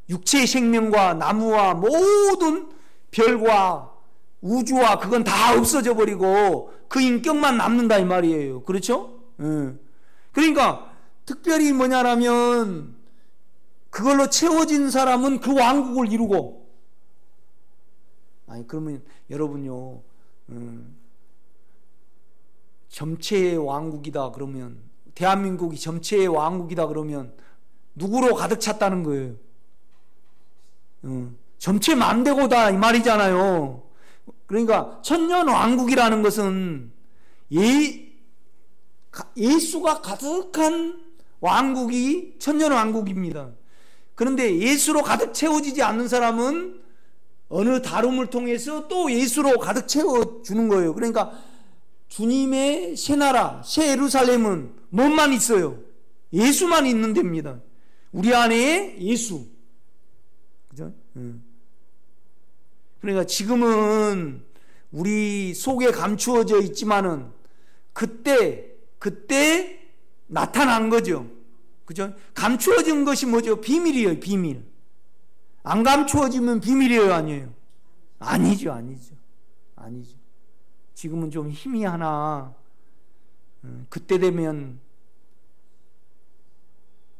육체의 생명과 나무와 모든 별과 우주와 그건 다 없어져 버리고 그 인격만 남는다 이 말이에요. 그렇죠? 그러니까 특별히 뭐냐라면 그걸로 채워진 사람은 그 왕국을 이루고, 아니 그러면 여러분요, 점체의 왕국이다 그러면, 대한민국이 점체의 왕국이다 그러면 누구로 가득 찼다는 거예요? 점체 만대고다 이 말이잖아요. 그러니까 천년 왕국이라는 것은 예수가 가득한 왕국이 천년 왕국입니다. 그런데 예수로 가득 채워지지 않는 사람은 어느 다름을 통해서 또 예수로 가득 채워주는 거예요. 그러니까 주님의 새 나라, 새 예루살렘은 뭐만 있어요? 예수만 있는 데입니다. 우리 안에 예수. 그죠? 그러니까 지금은 우리 속에 감추어져 있지만은 그때 나타난 거죠. 그죠? 감추어진 것이 뭐죠? 비밀이에요, 비밀. 안 감추어지면 비밀이에요, 아니에요? 아니죠. 지금은 좀 힘이 하나, 그때 되면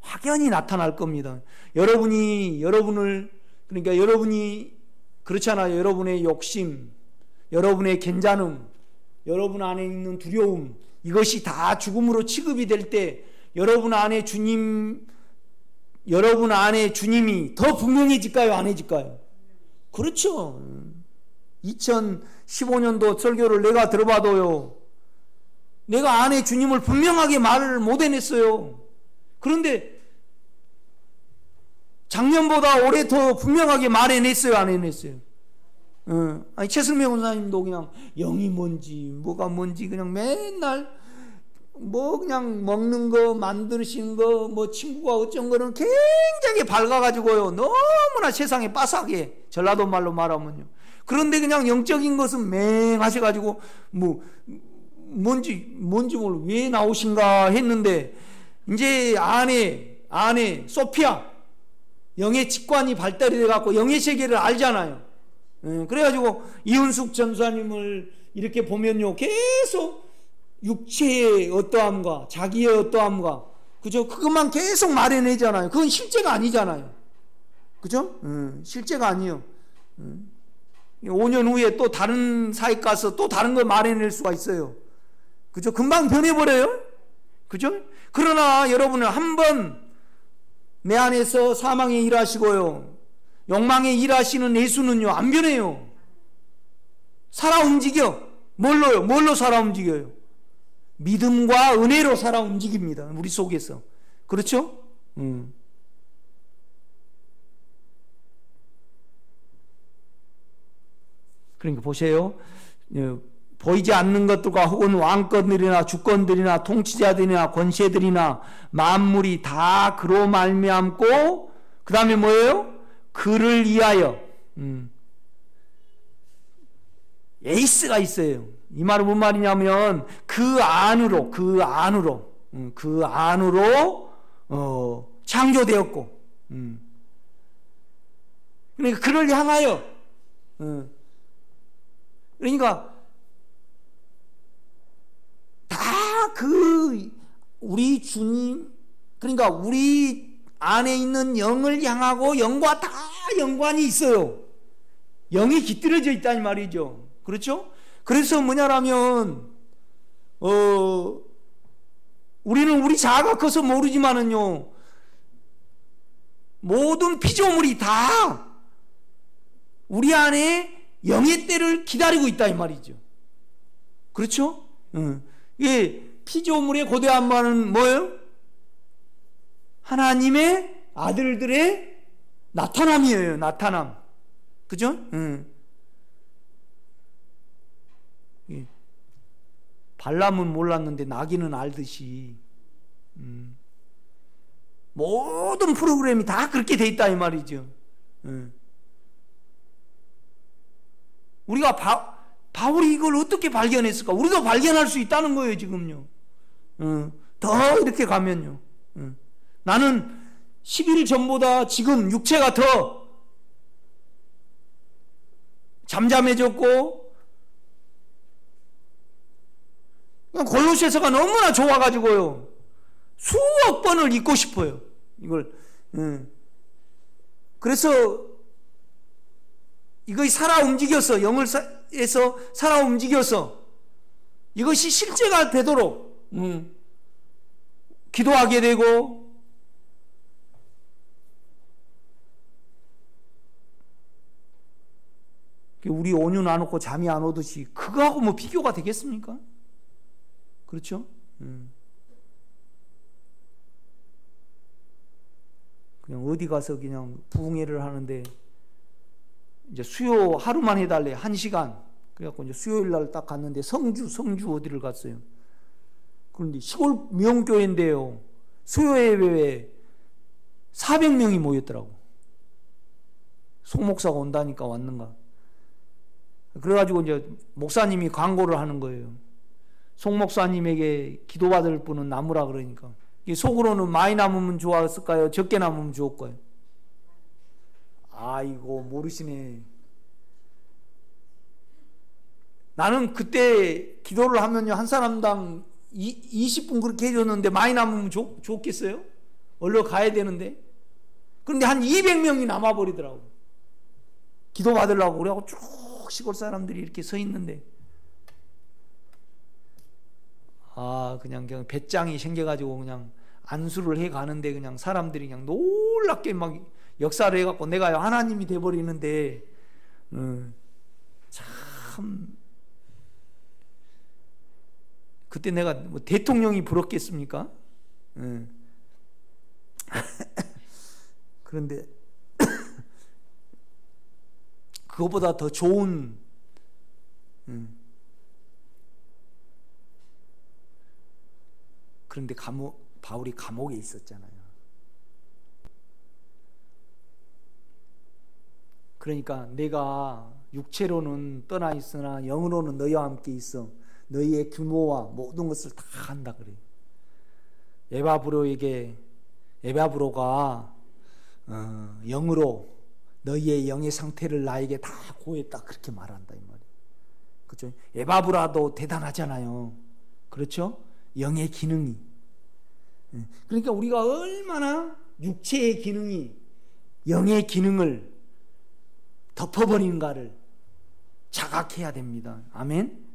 확연히 나타날 겁니다. 여러분이 그렇잖아요. 여러분의 욕심, 여러분의 괜찮음, 여러분 안에 있는 두려움, 이것이 다 죽음으로 취급이 될 때 여러분 안에 주님이 더 분명해질까요? 안 해질까요? 그렇죠. 2015년도 설교를 내가 들어봐도요, 내가 안에 주님을 분명하게 말을 못 해냈어요. 그런데 작년보다 올해 더 분명하게 말해냈어요, 안 해냈어요? 아니, 최승명 원사님도 그냥 영이 뭔지 뭐가 뭔지 그냥 맨날 그냥 먹는 거 만드시는 거 친구가 어쩐 거는 굉장히 밝아가지고요, 너무나 세상에 빠삭해, 전라도 말로 말하면요. 그런데 그냥 영적인 것은 맹하셔가지고 뭔지 모르고 왜 나오신가 했는데, 이제 안에 소피아 영의 직관이 발달이 돼갖고 영의 세계를 알잖아요. 그래가지고 이은숙 전사님을 이렇게 보면요, 계속 육체의 어떠함과 자기의 어떠함과, 그죠? 그것만 계속 말해내잖아요. 그건 실제가 아니잖아요. 그죠? 실제가 아니에요. 5년 후에 또 다른 사익 가서 또 다른 걸 말해낼 수가 있어요. 그죠? 금방 변해버려요. 그죠? 그러나 여러분은 한번 내 안에서 사망에 일하시고요, 욕망에 일하시는 예수는요, 안 변해요. 살아 움직여. 뭘로 살아 움직여요? 믿음과 은혜로 살아 움직입니다, 우리 속에서. 그렇죠? 그러니까 보세요. 보이지 않는 것들과 혹은 왕권들이나 주권들이나 통치자들이나 권세들이나 만물이 다 그로 말미암고, 그 다음에 뭐예요? 그를 위하여. 에이스가 있어요. 이 말은 뭔 말이냐면 그 안으로 창조되었고, 그러니까 그를 향하여, 그러니까 다 우리 주님, 그러니까 우리 안에 있는 영을 향하고 영과 다 연관이 있어요. 영이 깃들여져 있다는 말이죠. 그렇죠? 그래서 뭐냐라면 우리는 우리 자아가 커서 모르지만은요, 모든 피조물이 다 우리 안에 영의 때를 기다리고 있다 이 말이죠. 그렇죠? 예, 피조물의 고대한 말은 뭐예요? 하나님의 아들들의 나타남이에요. 나타남. 그죠? 예. 발람은 몰랐는데 나귀는 알듯이 모든 프로그램이 다 그렇게 돼 있다 이 말이죠. 우리가 바울이 이걸 어떻게 발견했을까? 우리도 발견할 수 있다는 거예요, 지금요. 더 이렇게 가면요. 나는 10일 전보다 지금 육체가 더 잠잠해졌고, 그냥 골로새서가 너무나 좋아가지고요. 수억 번을 읽고 싶어요. 이걸. 그래서 이것이 살아 움직여서, 영을에서 살아 움직여서 이것이 실제가 되도록 기도하게 되고, 우리 온유 나놓고 잠이 안 오듯이 그거하고 뭐 비교가 되겠습니까? 그렇죠? 그냥 어디 가서 그냥 부흥회를 하는데 이제 수요 하루만 해달래. 1시간. 그래갖고 이제 수요일 날 딱 갔는데 성주 어디를 갔어요. 그런데 시골 명교회인데요. 수요예배에 400명이 모였더라고. 송 목사가 온다니까 왔는가. 그래가지고 이제 목사님이 광고를 하는 거예요. 송 목사님에게 기도받을 분은 남으라 그러니까. 속으로는 많이 남으면 좋았을까요? 적게 남으면 좋을까요? 아이고, 모르시네. 나는 그때 기도를 하면요, 한 사람당 20분 그렇게 해줬는데 많이 남으면 좋겠어요? 얼른 가야 되는데. 그런데 한 200명이 남아버리더라고. 기도 받으려고. 그래갖고 쭉 시골 사람들이 이렇게 서 있는데, 그냥 배짱이 생겨가지고 그냥 안수를 해 가는데 그냥 사람들이 그냥 놀랍게 막 역사를 해갖고 내가 하나님이 돼버리는데, 참, 그때 내가 뭐 대통령이 부럽겠습니까? 그런데 그것보다 더 좋은 그런데 바울이 감옥에 있었잖아요. 그러니까 내가 육체로는 떠나 있으나 영으로는 너희와 함께 있어. 너희의 규모와 모든 것을 다 한다 그래요. 에바브로가 영으로 너희의 영의 상태를 나에게 다 고했다 그렇게 말한다 이 말이에요. 그렇죠? 에바브라도 대단하잖아요. 그렇죠? 영의 기능이. 그러니까 우리가 얼마나 육체의 기능이 영의 기능을 덮어버리는가를 자각해야 됩니다. 아멘.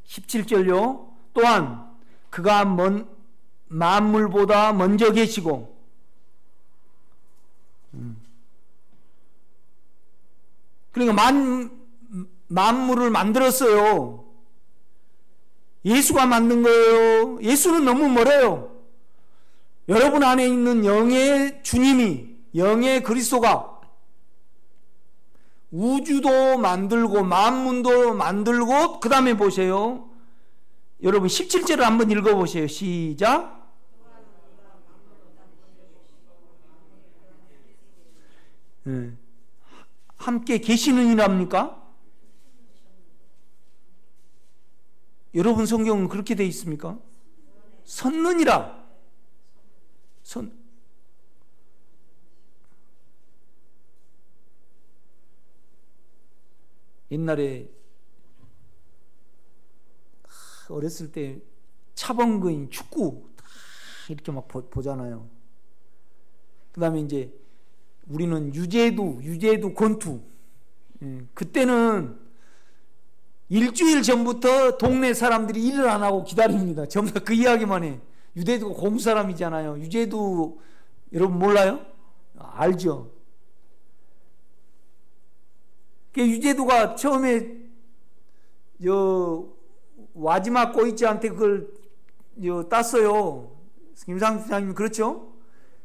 17절요. 또한 그가 만물보다 먼저 계시고, 그러니까 만물을 만들었어요. 예수가 만든 거예요. 예수는 너무 멀어요. 여러분 안에 있는 영의 주님이, 영의 그리스도가 우주도 만들고 만문도 만들고, 그 다음에 보세요. 여러분 17절을 한번 읽어보세요. 시작. 함께 계시는 이랍니까? 여러분 성경은 그렇게 되어 있습니까? 섰느니라. 옛날에 어렸을 때 차범근 축구 이렇게 막 보잖아요. 그 다음에 이제 우리는 유재두 권투. 그때는 일주일 전부터 동네 사람들이 일을 안 하고 기다립니다. 전부 다 그 이야기만 해. 유재두가 고무 사람이잖아요. 유재두 여러분 몰라요? 알죠? 유재두가 처음에 와지마 꼬이치한테 그걸 땄어요. 김상수장님 그렇죠?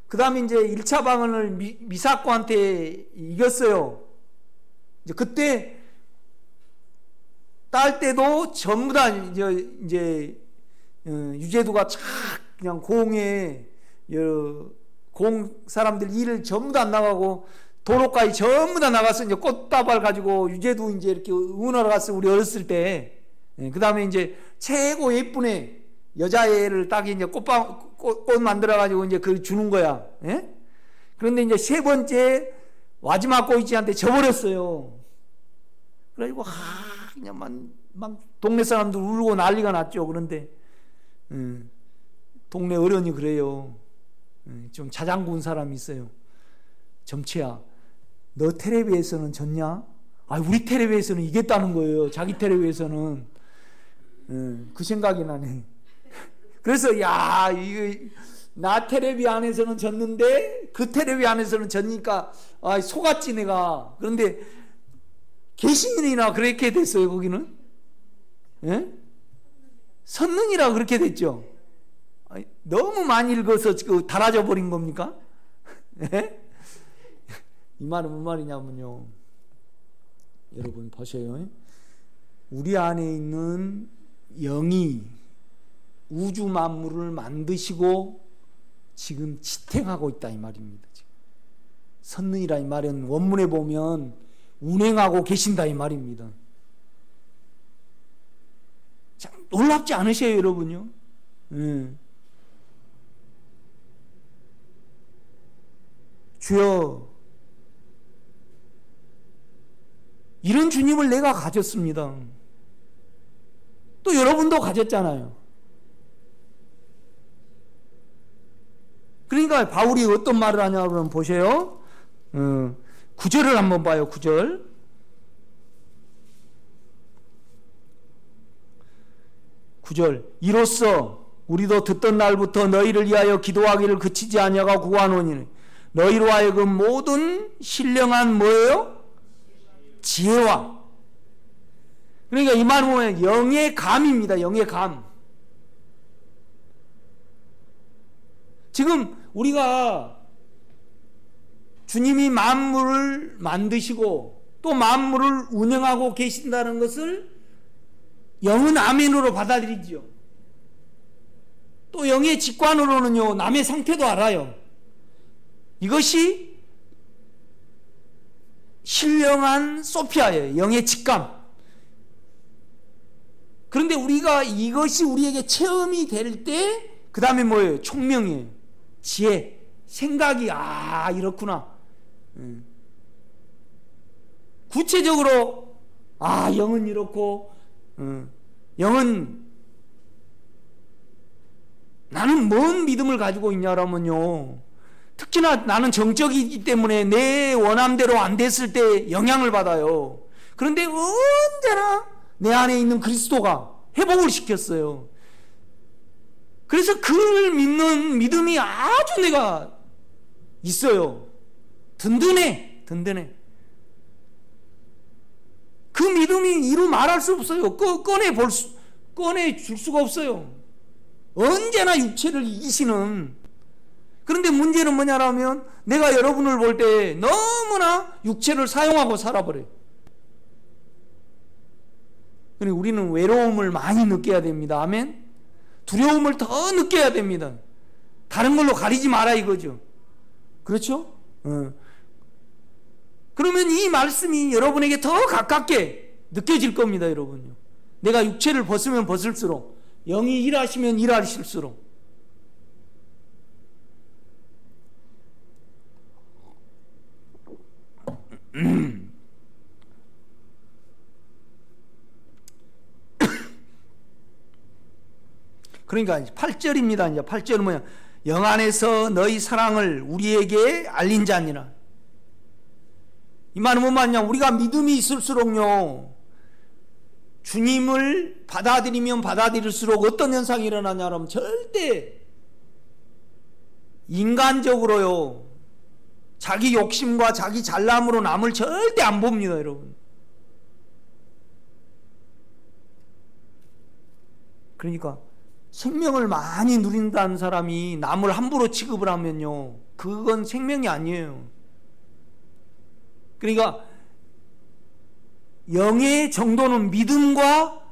그 다음에 이제 1차 방언을 미사코한테 이겼어요. 이제 그때 딸 때도 전부 다 이제 유재두가 착 그냥 공에 공 사람들 일을 전부 다 안 나가고 도로가에 전부 다 나가서 이제 꽃다발 가지고 유재도 이제 이렇게 응원하러 갔어요. 우리 어렸을 때. 그 다음에 이제 최고 예쁜 애, 여자애를 딱 이제 꽃 만들어가지고 이제 그 주는 거야. 예? 그런데 이제 세 번째 마지막 꼬이치한테 져버렸어요. 그래가지고, 그냥 막 동네 사람들 울고 난리가 났죠. 그런데, 동네 어른이 그래요. 좀 자장군 사람이 있어요. 점치야, 너 텔레비에서는 졌냐? 우리 텔레비에서는 이겼다는 거예요. 자기 텔레비에서는. 그 생각이 나네. 그래서, 야, 나 텔레비 안에서는 졌는데, 그 텔레비 안에서는 졌으니까, 속았지, 내가. 그런데, 개신이나 그렇게 됐어요, 거기는. 예? 선능이라 그렇게 됐죠. 너무 많이 읽어서 달아져 버린 겁니까? 예? 이 말은 무슨 말이냐면요. 여러분 보세요. 우리 안에 있는 영이 우주 만물을 만드시고 지금 지탱하고 있다 이 말입니다. 지금. 선능이라 이 말은 원문에 보면 운행하고 계신다 이 말입니다. 참 놀랍지 않으세요, 여러분요? 주여, 이런 주님을 내가 가졌습니다. 또 여러분도 가졌잖아요. 그러니까 바울이 어떤 말을 하냐 그러면 보세요. 9절을 한번 봐요. 9절. 9절. 이로써 우리도 듣던 날부터 너희를 위하여 기도하기를 그치지 아니하고 구하노니 너희로 하여금 모든 신령한 뭐예요? 지혜와. 그러니까 이 말을 보면 영의 감입니다. 영의 감. 지금 우리가 주님이 만물을 만드시고 또 만물을 운영하고 계신다는 것을 영은 아멘으로 받아들이죠. 또 영의 직관으로는요, 남의 상태도 알아요. 이것이 신령한 소피아예요. 영의 직감. 그런데 우리가 이것이 우리에게 체험이 될 때 그 다음에 뭐예요? 총명이에요. 지혜, 생각이 이렇구나. 구체적으로 영은 이렇고 영은 나는 뭔 믿음을 가지고 있냐라면요, 특히나 나는 정적이기 때문에 내 원함대로 안 됐을 때 영향을 받아요. 그런데 언제나 내 안에 있는 그리스도가 회복을 시켰어요. 그래서 그를 믿는 믿음이 아주 내가 있어요. 든든해. 그 믿음이 이루 말할 수 없어요. 꺼내 줄 수가 없어요. 언제나 육체를 이기시는. 그런데 문제는 뭐냐라면 내가 여러분을 볼 때 너무나 육체를 사용하고 살아버려요. 그러니까 우리는 외로움을 많이 느껴야 됩니다. 아멘. 두려움을 더 느껴야 됩니다. 다른 걸로 가리지 마라 이거죠. 그렇죠? 그러면 이 말씀이 여러분에게 더 가깝게 느껴질 겁니다, 여러분요. 내가 육체를 벗으면 벗을수록, 영이 일하시면 일하실수록. 그러니까 8절입니다. 이제 8절은 뭐냐? 영 안에서 너희 사랑을 우리에게 알린 자니라. 이 말은 뭐 맞냐? 우리가 믿음이 있을수록요, 주님을 받아들이면 받아들일수록 어떤 현상이 일어나냐면 절대 인간적으로요, 자기 욕심과 자기 잘남으로 남을 절대 안 봅니다, 여러분. 그러니까 생명을 많이 누린다는 사람이 남을 함부로 취급을 하면요, 그건 생명이 아니에요. 그러니까 영의 정도는 믿음과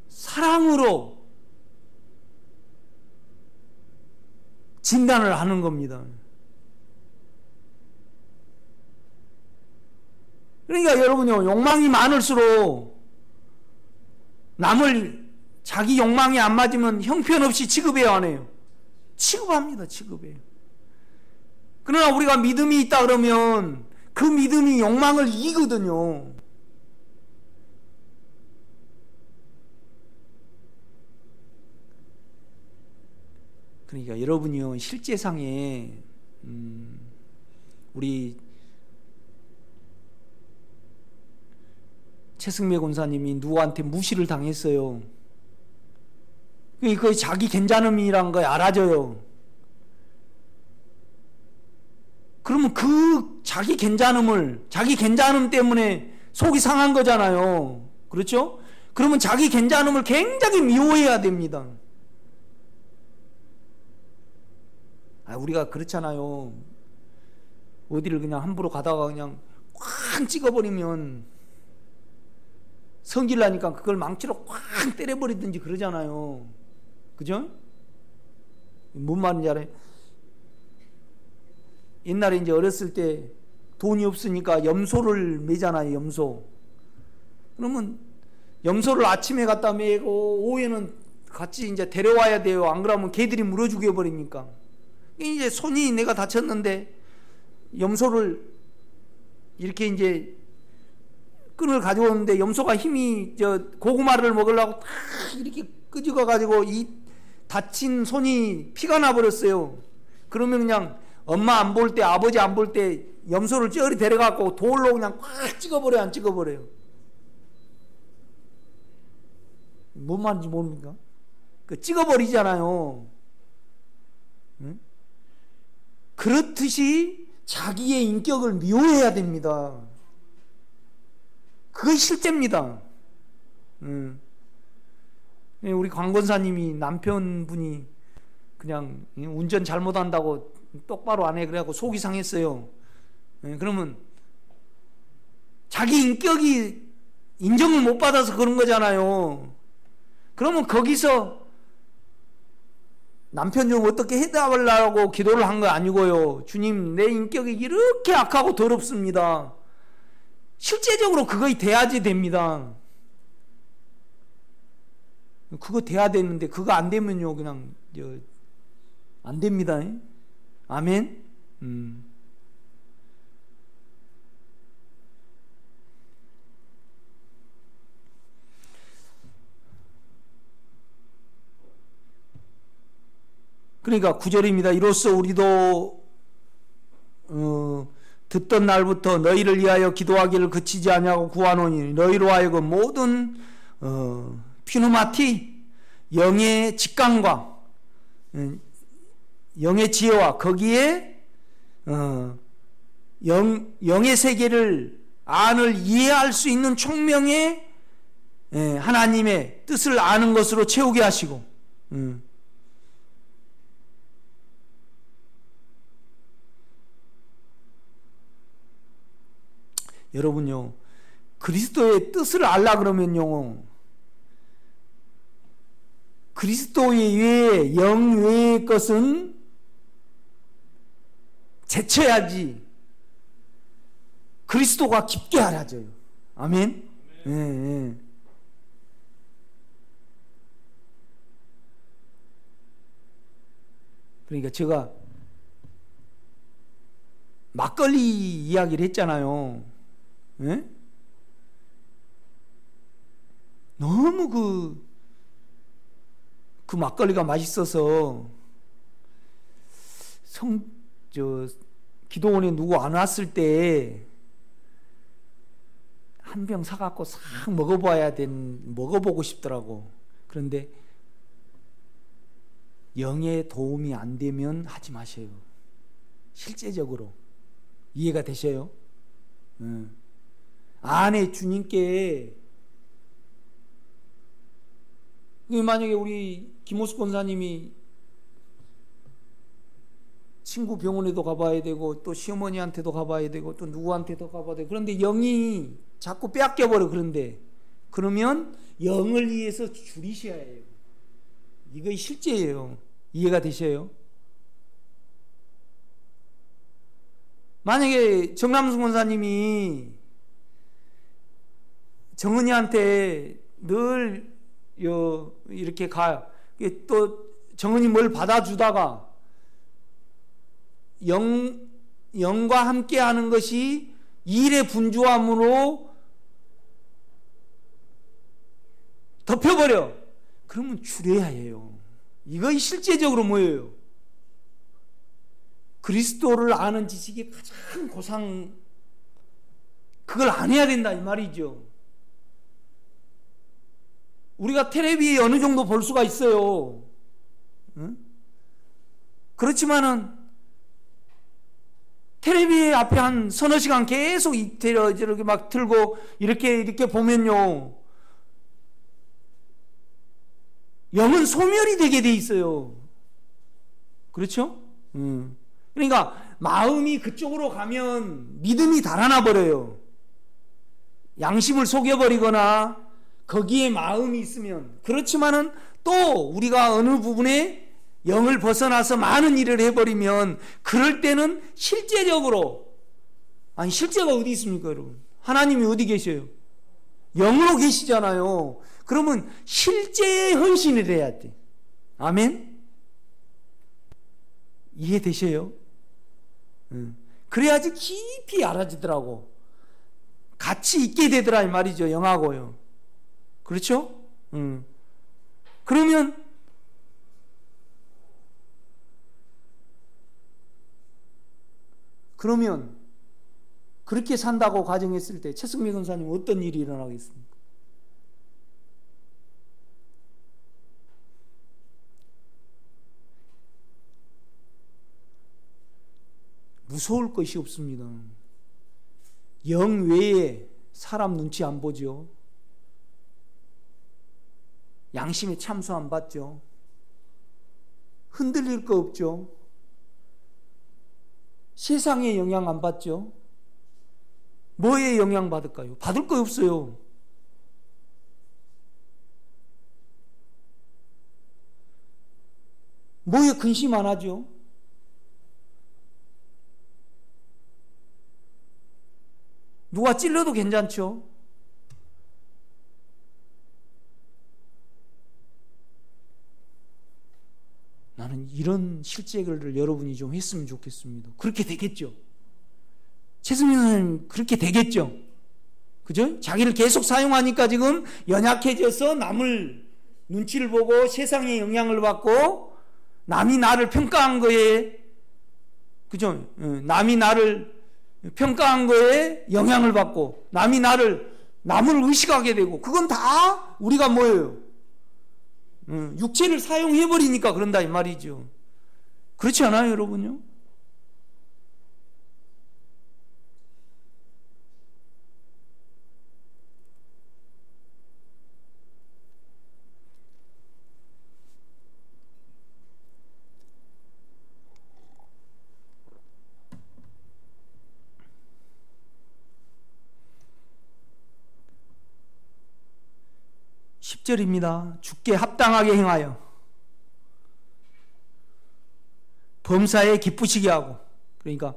사랑으로 진단을 하는 겁니다. 그러니까 여러분요, 욕망이 많을수록 남을 자기 욕망이 안 맞으면 형편없이 취급해요, 안 해요? 취급합니다. 취급해요. 그러나 우리가 믿음이 있다 그러면 그 믿음이 욕망을 이기거든요. 그러니까 여러분이요, 실제상에 우리 최승매 권사님이 누구한테 무시를 당했어요. 그 자기 괜찮음이란 거 알아줘요. 그러면 그 자기 괜찮음 때문에 속이 상한 거잖아요. 그렇죠? 그러면 자기 괜찮음을 굉장히 미워해야 됩니다. 우리가 그렇잖아요. 어디를 그냥 함부로 가다가 그냥 꽉 찍어버리면 성질나니까 그걸 망치로 꽉 때려버리든지 그러잖아요. 그죠? 뭔 말인지 알아요? 옛날에 이제 어렸을 때 돈이 없으니까 염소를 매잖아요. 염소. 그러면 염소를 아침에 갖다 매고 오후에는 같이 이제 데려와야 돼요. 안 그러면 개들이 물어 죽여버리니까. 이제 손이 내가 다쳤는데 염소를 이렇게 이제 끈을 가져오는데 염소가 힘이 고구마를 먹으려고 딱 이렇게 끄집어 가지고 이 다친 손이 피가 나버렸어요. 그러면 그냥 엄마 안 볼 때, 아버지 안 볼 때 염소를 쩌리 데려가고 돌로 그냥 꽉 찍어버려요, 안 찍어버려요? 뭔 말인지 모릅니까? 찍어버리잖아요. 응? 그렇듯이 자기의 인격을 미워해야 됩니다. 그게 실제입니다. 우리 강권사님이 남편분이 그냥 운전 잘못한다고 똑바로 안 해 그래갖고 속이 상했어요. 그러면 자기 인격이 인정을 못 받아서 그런 거잖아요. 그러면 거기서 남편 좀 어떻게 해달라고 기도를 한 거 아니고요. 주님, 내 인격이 이렇게 악하고 더럽습니다. 실제적으로 그거 돼야지 됩니다. 그거 돼야 되는데 그거 안 되면요 그냥 안 됩니다. 아멘. 그러니까 9절입니다. 이로써 우리도 듣던 날부터 너희를 위하여 기도하기를 그치지 아니하고 구하노니 너희로 하여금 모든 피누마티 영의 직감과 영의 지혜와 거기에 영의 세계를 안을 이해할 수 있는 총명의 하나님의 뜻을 아는 것으로 채우게 하시고 여러분요, 그리스도의 뜻을 알라 그러면요, 그리스도의 외에 영 외의 것은 제쳐야지 그리스도가 깊게 알아져요. 아멘. 예, 예. 그러니까 제가 막걸리 이야기를 했잖아요. 예? 너무 그 막걸리가 맛있어서 기도원에 누구 안 왔을 때 한 병 사갖고 싹 먹어보고 싶더라고. 그런데 영의 도움이 안 되면 하지 마세요. 실제적으로 이해가 되셔요? 안에 주님께, 만약에 우리 김호수 권사님이 친구 병원에도 가봐야 되고 또 시어머니한테도 가봐야 되고 또 누구한테도 가봐야 되고, 그런데 영이 자꾸 빼앗겨버려. 그러면 영을 위해서 줄이셔야 해요. 이거 실제예요. 이해가 되셔요? 만약에 정남순 권사님이 정은이한테 늘 이렇게 가요. 또 정은이 뭘 받아주다가 영과 함께 하는 것이 일의 분주함으로 덮여버려. 그러면 줄여야 해요. 이거 실제적으로 뭐예요? 그리스도를 아는 지식이 가장 그걸 안 해야 된다 이 말이죠. 우리가 텔레비에 어느 정도 볼 수가 있어요. 응? 그렇지만은 텔레비 앞에 한 서너 시간 계속 이렇게 막 틀고 이렇게 보면요, 영은 소멸이 되게 돼 있어요. 그렇죠? 그러니까 마음이 그쪽으로 가면 믿음이 달아나 버려요. 양심을 속여버리거나 거기에 마음이 있으면. 그렇지만은 또 우리가 어느 부분에 영을 벗어나서 많은 일을 해버리면 그럴 때는 실제적으로, 아니 실제가 어디 있습니까 여러분? 하나님이 어디 계셔요? 영으로 계시잖아요. 그러면 실제의 헌신을 해야 돼. 아멘? 이해되셔요? 그래야지 깊이 알아지더라고. 같이 있게 되더라 이 말이죠. 영하고요. 그렇죠? 그러면 그렇게 산다고 가정했을 때 최승미 권사님 어떤 일이 일어나겠습니까? 무서울 것이 없습니다. 영 외에 사람 눈치 안 보죠. 양심에 참소 안 받죠. 흔들릴 거 없죠. 세상에 영향 안 받죠. 뭐에 영향 받을까요? 받을 거 없어요. 뭐에 근심 안 하죠? 누가 찔러도 괜찮죠? 나는 이런 실제를 여러분이 좀 했으면 좋겠습니다. 그렇게 되겠죠? 최승민 선생님 그렇게 되겠죠? 그죠? 자기를 계속 사용하니까 지금 연약해져서 남을 눈치를 보고 세상의 영향을 받고 남이 나를 평가한 거에, 그죠? 남이 나를 평가한 거에 영향을 받고 남을 의식하게 되고, 그건 다 우리가 뭐예요? 육체를 사용해버리니까 그런다 이 말이죠. 그렇지 않아요 여러분요? (10절입니다) 주께 합당하게 행하여 범사에 기쁘시게 하고. 그러니까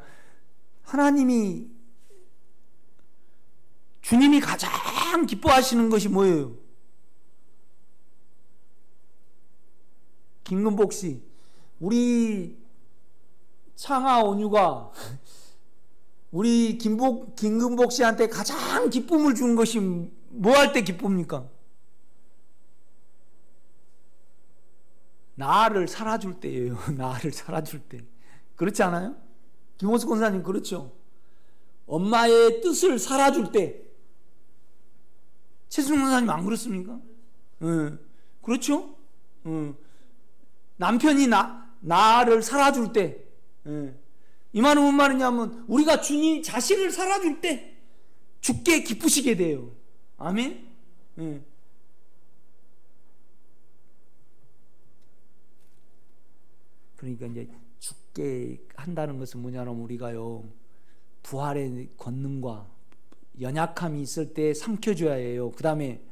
주님이 가장 기뻐하시는 것이 뭐예요? 김금복 씨, 우리 창하 온유가 우리 김금복 씨한테 가장 기쁨을 주는 것이 뭐 할 때 기쁩니까? 나를 살아줄 때예요. 나를 살아줄 때. 그렇지 않아요? 김호수 권사님 그렇죠? 엄마의 뜻을 살아줄 때. 최승용 권사님 안 그렇습니까? 그렇죠? 남편이 나를 살아줄 때. 이 말은 뭔 말이냐면 우리가 주님 자신을 살아줄 때 주께 기쁘시게 돼요. 아멘? 그러니까 이제 죽게 한다는 것은 뭐냐면 우리가요, 부활의 권능과 연약함이 있을 때 삼켜줘야 해요. 그 다음에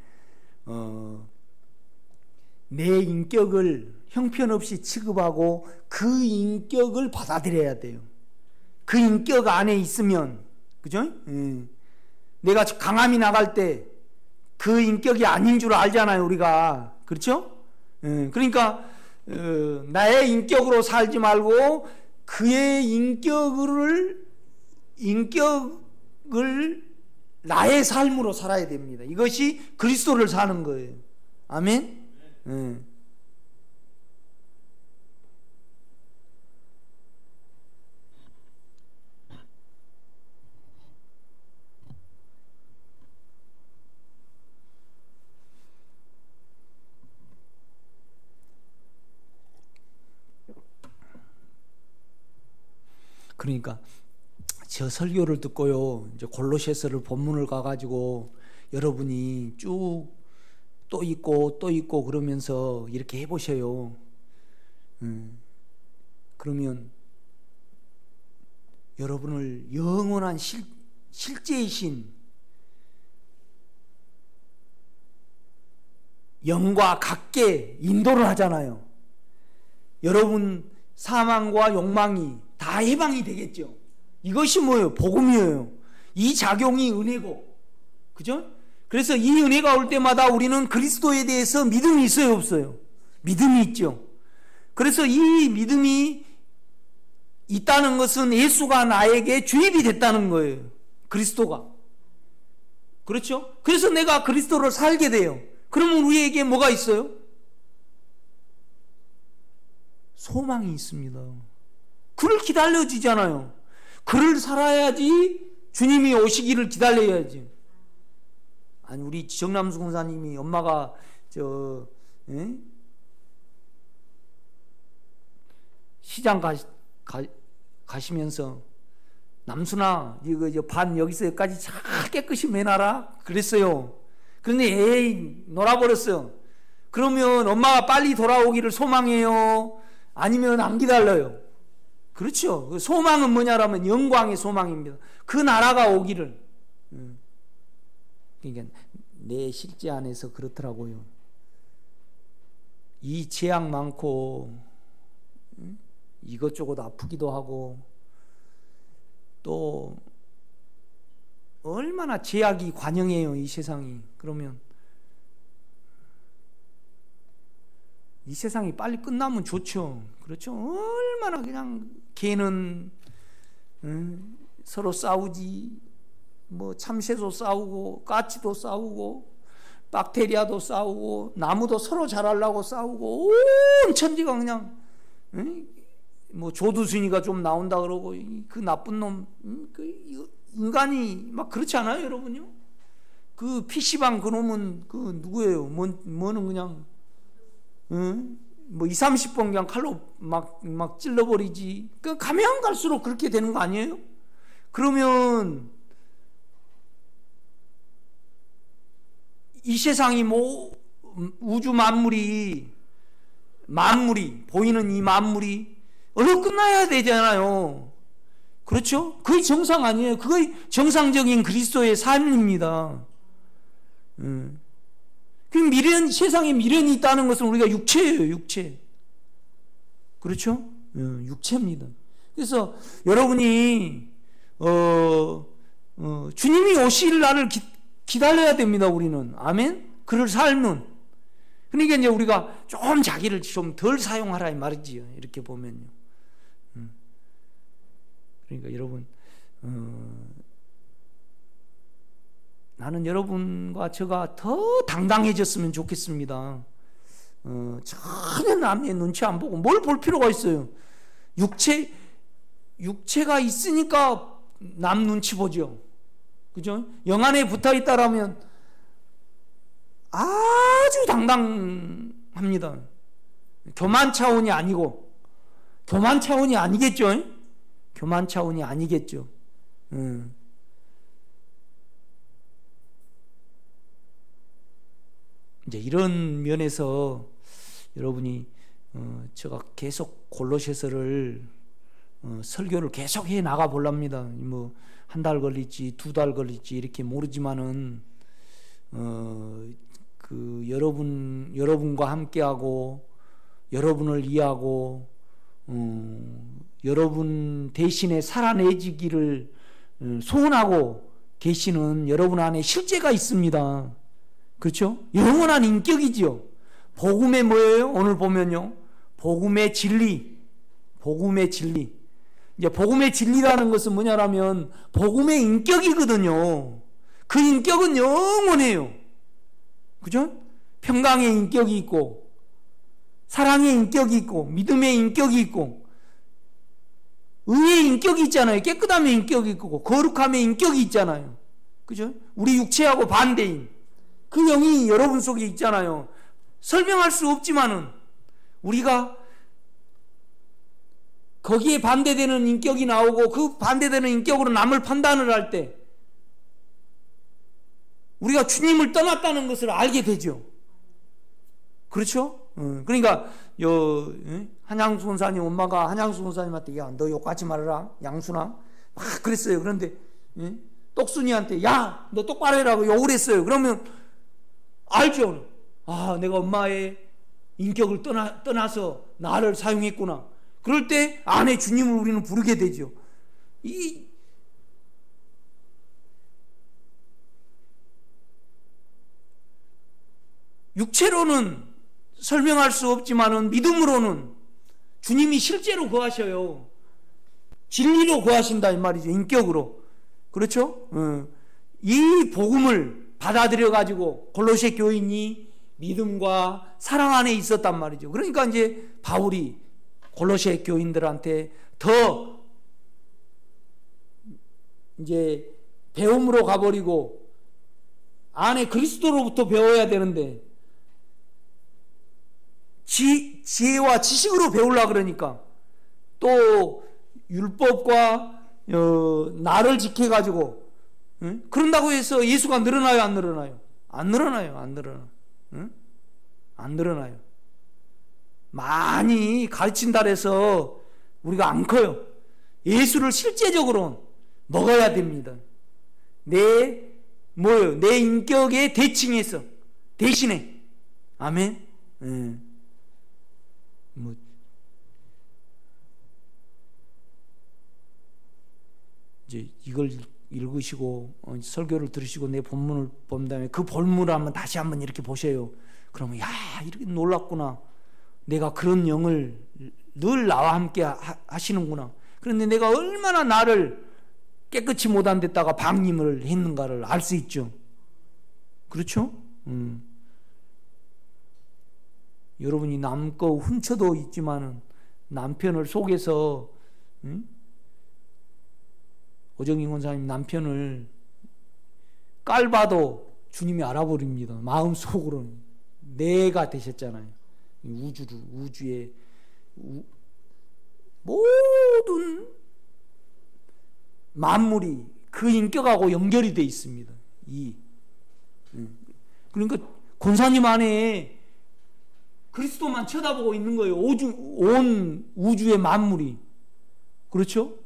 내 인격을 형편없이 취급하고 그 인격을 받아들여야 돼요. 그 인격 안에 있으면, 그죠? 내가 강함이 나갈 때 그 인격이 아닌 줄 알잖아요, 우리가. 그렇죠? 그러니까 나의 인격으로 살지 말고 그의 인격을 나의 삶으로 살아야 됩니다. 이것이 그리스도를 사는 거예요. 아멘. 그러니까 저 설교를 듣고요, 이제 골로새서를 본문을 가가지고 여러분이 쭉 또 있고 그러면서 이렇게 해보셔요. 그러면 여러분을 영원한 실제이신 영과 같게 인도를 하잖아요. 여러분 사망과 욕망이 다 해방이 되겠죠. 이것이 뭐예요? 복음이에요. 이 작용이 은혜고, 그죠? 그래서 이 은혜가 올 때마다 우리는 그리스도에 대해서 믿음이 있어요, 없어요? 믿음이 있죠. 그래서 이 믿음이 있다는 것은 예수가 나에게 주입이 됐다는 거예요. 그리스도가. 그렇죠? 그래서 내가 그리스도를 살게 돼요. 그러면 우리에게 뭐가 있어요? 소망이 있습니다. 그를 기다려지잖아요. 그를 살아야지 주님이 오시기를 기다려야지. 아니, 우리 정남수 권사님이 엄마가 시장 가시면서 남순아, 이거 반 여기서 여기까지 잘 깨끗이 매놔라 그랬어요. 그런데 에이 놀아버렸어요. 그러면 엄마가 빨리 돌아오기를 소망해요? 아니면 안 기다려요? 그렇죠. 소망은 뭐냐라면 영광의 소망입니다. 그 나라가 오기를. 그러니까 내 실제 안에서 그렇더라고요. 이 재앙 많고 이것저것 아프기도 하고 또 얼마나 제약이 관영해요, 이 세상이. 그러면 이 세상이 빨리 끝나면 좋죠. 그렇죠? 얼마나 그냥 개는 서로 싸우지, 뭐 참새도 싸우고 까치도 싸우고 박테리아도 싸우고 나무도 서로 자라려고 싸우고 온 천지가 그냥 뭐 조두순이가 좀 나온다 그러고 그 나쁜 놈 그 인간이 막 그렇지 않아요, 여러분요? 그 PC방 그 놈은 그 누구예요? 뭐는 그냥 뭐 20, 30번 그냥 칼로 막 찔러버리지. 그 가면 갈수록 그렇게 되는 거 아니에요? 그러면 이 세상이 뭐 우주 만물이 보이는 이 만물이 얼른 끝나야 되잖아요. 그렇죠? 그게 정상 아니에요. 그게 정상적인 그리스도의 삶입니다. 그 세상에 미련이 있다는 것은 우리가 육체예요, 육체. 그렇죠? 육체입니다. 그래서 여러분이 주님이 오실 날을 기다려야 됩니다, 우리는. 아멘? 그를 삶은. 그러니까 이제 우리가 좀 자기를 좀 덜 사용하라 이 말이지요. 이렇게 보면요. 그러니까 여러분, 나는 여러분과 제가 더 당당해졌으면 좋겠습니다. 전혀 남의 눈치 안 보고 뭘 볼 필요가 있어요. 육체가 있으니까 남 눈치 보죠. 그죠? 영 안에 붙어 있다라면 아주 당당합니다. 교만 차원이 아니고, 교만 차원이 아니겠죠? 교만 차원이 아니겠죠. 이제 이런 면에서 여러분이 제가 계속 골로새서를 설교를 계속 해 나가 보랍니다. 뭐 한 달 걸릴지 2달 걸릴지 이렇게 모르지만은 그 여러분과 함께하고 여러분을 이해하고 여러분 대신에 살아내지기를 소원하고 계시는 여러분 안에 실제가 있습니다. 그렇죠? 영원한 인격이지요. 복음의 뭐예요? 오늘 보면요. 복음의 진리. 복음의 진리. 이제 복음의 진리라는 것은 뭐냐라면 복음의 인격이거든요. 그 인격은 영원해요. 그죠? 평강의 인격이 있고 사랑의 인격이 있고 믿음의 인격이 있고 의의 인격이 있잖아요. 깨끗함의 인격이 있고 거룩함의 인격이 있잖아요. 그죠? 우리 육체하고 반대인 그 영이 여러분 속에 있잖아요. 설명할 수 없지만은 우리가 거기에 반대되는 인격이 나오고 그 반대되는 인격으로 남을 판단을 할 때 우리가 주님을 떠났다는 것을 알게 되죠. 그렇죠? 그러니까 한양수 권사님 엄마가 한양수 권사님한테 야, 너 욕하지 말아라 양순아 막 그랬어요. 그런데 똑순이한테 야, 너 똑바로 해라고 욕을 했어요. 그러면 알죠. 아, 내가 엄마의 인격을 떠나서 나를 사용했구나. 그럴 때 안에 주님을 우리는 부르게 되죠. 이 육체로는 설명할 수 없지만은 믿음으로는 주님이 실제로 거하셔요. 진리로 거하신다 이 말이죠. 인격으로. 그렇죠? 이 복음을 받아들여 가지고 골로새 교인이 믿음과 사랑 안에 있었단 말이죠. 그러니까 이제 바울이 골로새 교인들한테 더 이제 배움으로 가버리고 안에 그리스도로부터 배워야 되는데 지혜와 지식으로 배우려고 그러니까 또 율법과 나를 지켜가지고 그런다고 해서 예수가 늘어나요 안 늘어나요? 안 늘어나요. 안 늘어나요. 안 늘어나요. 많이 가르친다 해서 우리가 안 커요. 예수를 실제적으로 먹어야 됩니다. 내 인격의 대칭에서 대신에 아멘. 이제 이걸 읽으시고 설교를 들으시고 내 본문을 본 다음에 그 본문을 다시 한번 이렇게 보세요. 그러면 야, 이렇게 놀랐구나. 내가 그런 영을 늘 나와 함께 하시는구나. 그런데 내가 얼마나 나를 깨끗이 못한 데다가 방임을 했는가를 알 수 있죠. 그렇죠? 여러분이 남 거 훔쳐도 있지만은 남편을 속에서 오정인 권사님 남편을 깔봐도 주님이 알아버립니다. 마음속으로는 내가 되셨잖아요. 우주의 모든 만물이 그 인격하고 연결이 되어 있습니다. 그러니까 권사님 안에 그리스도만 쳐다보고 있는 거예요. 온 우주의 만물이. 그렇죠?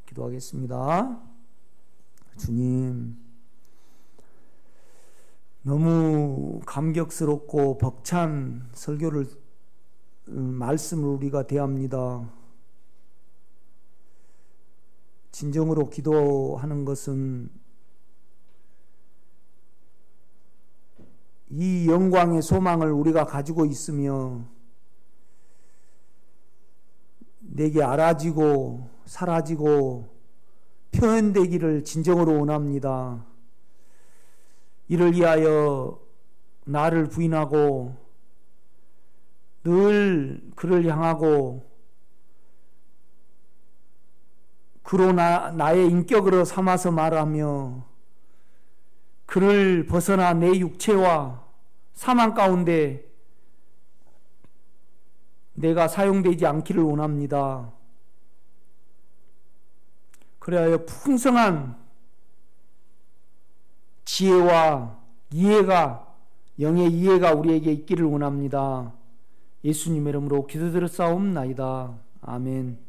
기도하겠습니다. 주님, 너무 감격스럽고 벅찬 설교를 말씀을 우리가 대합니다. 진정으로 기도하는 것은 이 영광의 소망을 우리가 가지고 있으며 내게 알아지고 사라지고 표현되기를 진정으로 원합니다. 이를 위하여 나를 부인하고 늘 그를 향하고 그로 나의 인격으로 삼아서 말하며 그를 벗어나 내 육체와 사망 가운데 내가 사용되지 않기를 원합니다. 그래야 풍성한 지혜와 이해가, 영의 이해가 우리에게 있기를 원합니다. 예수님의 이름으로 기도드렸사옵나이다. 아멘.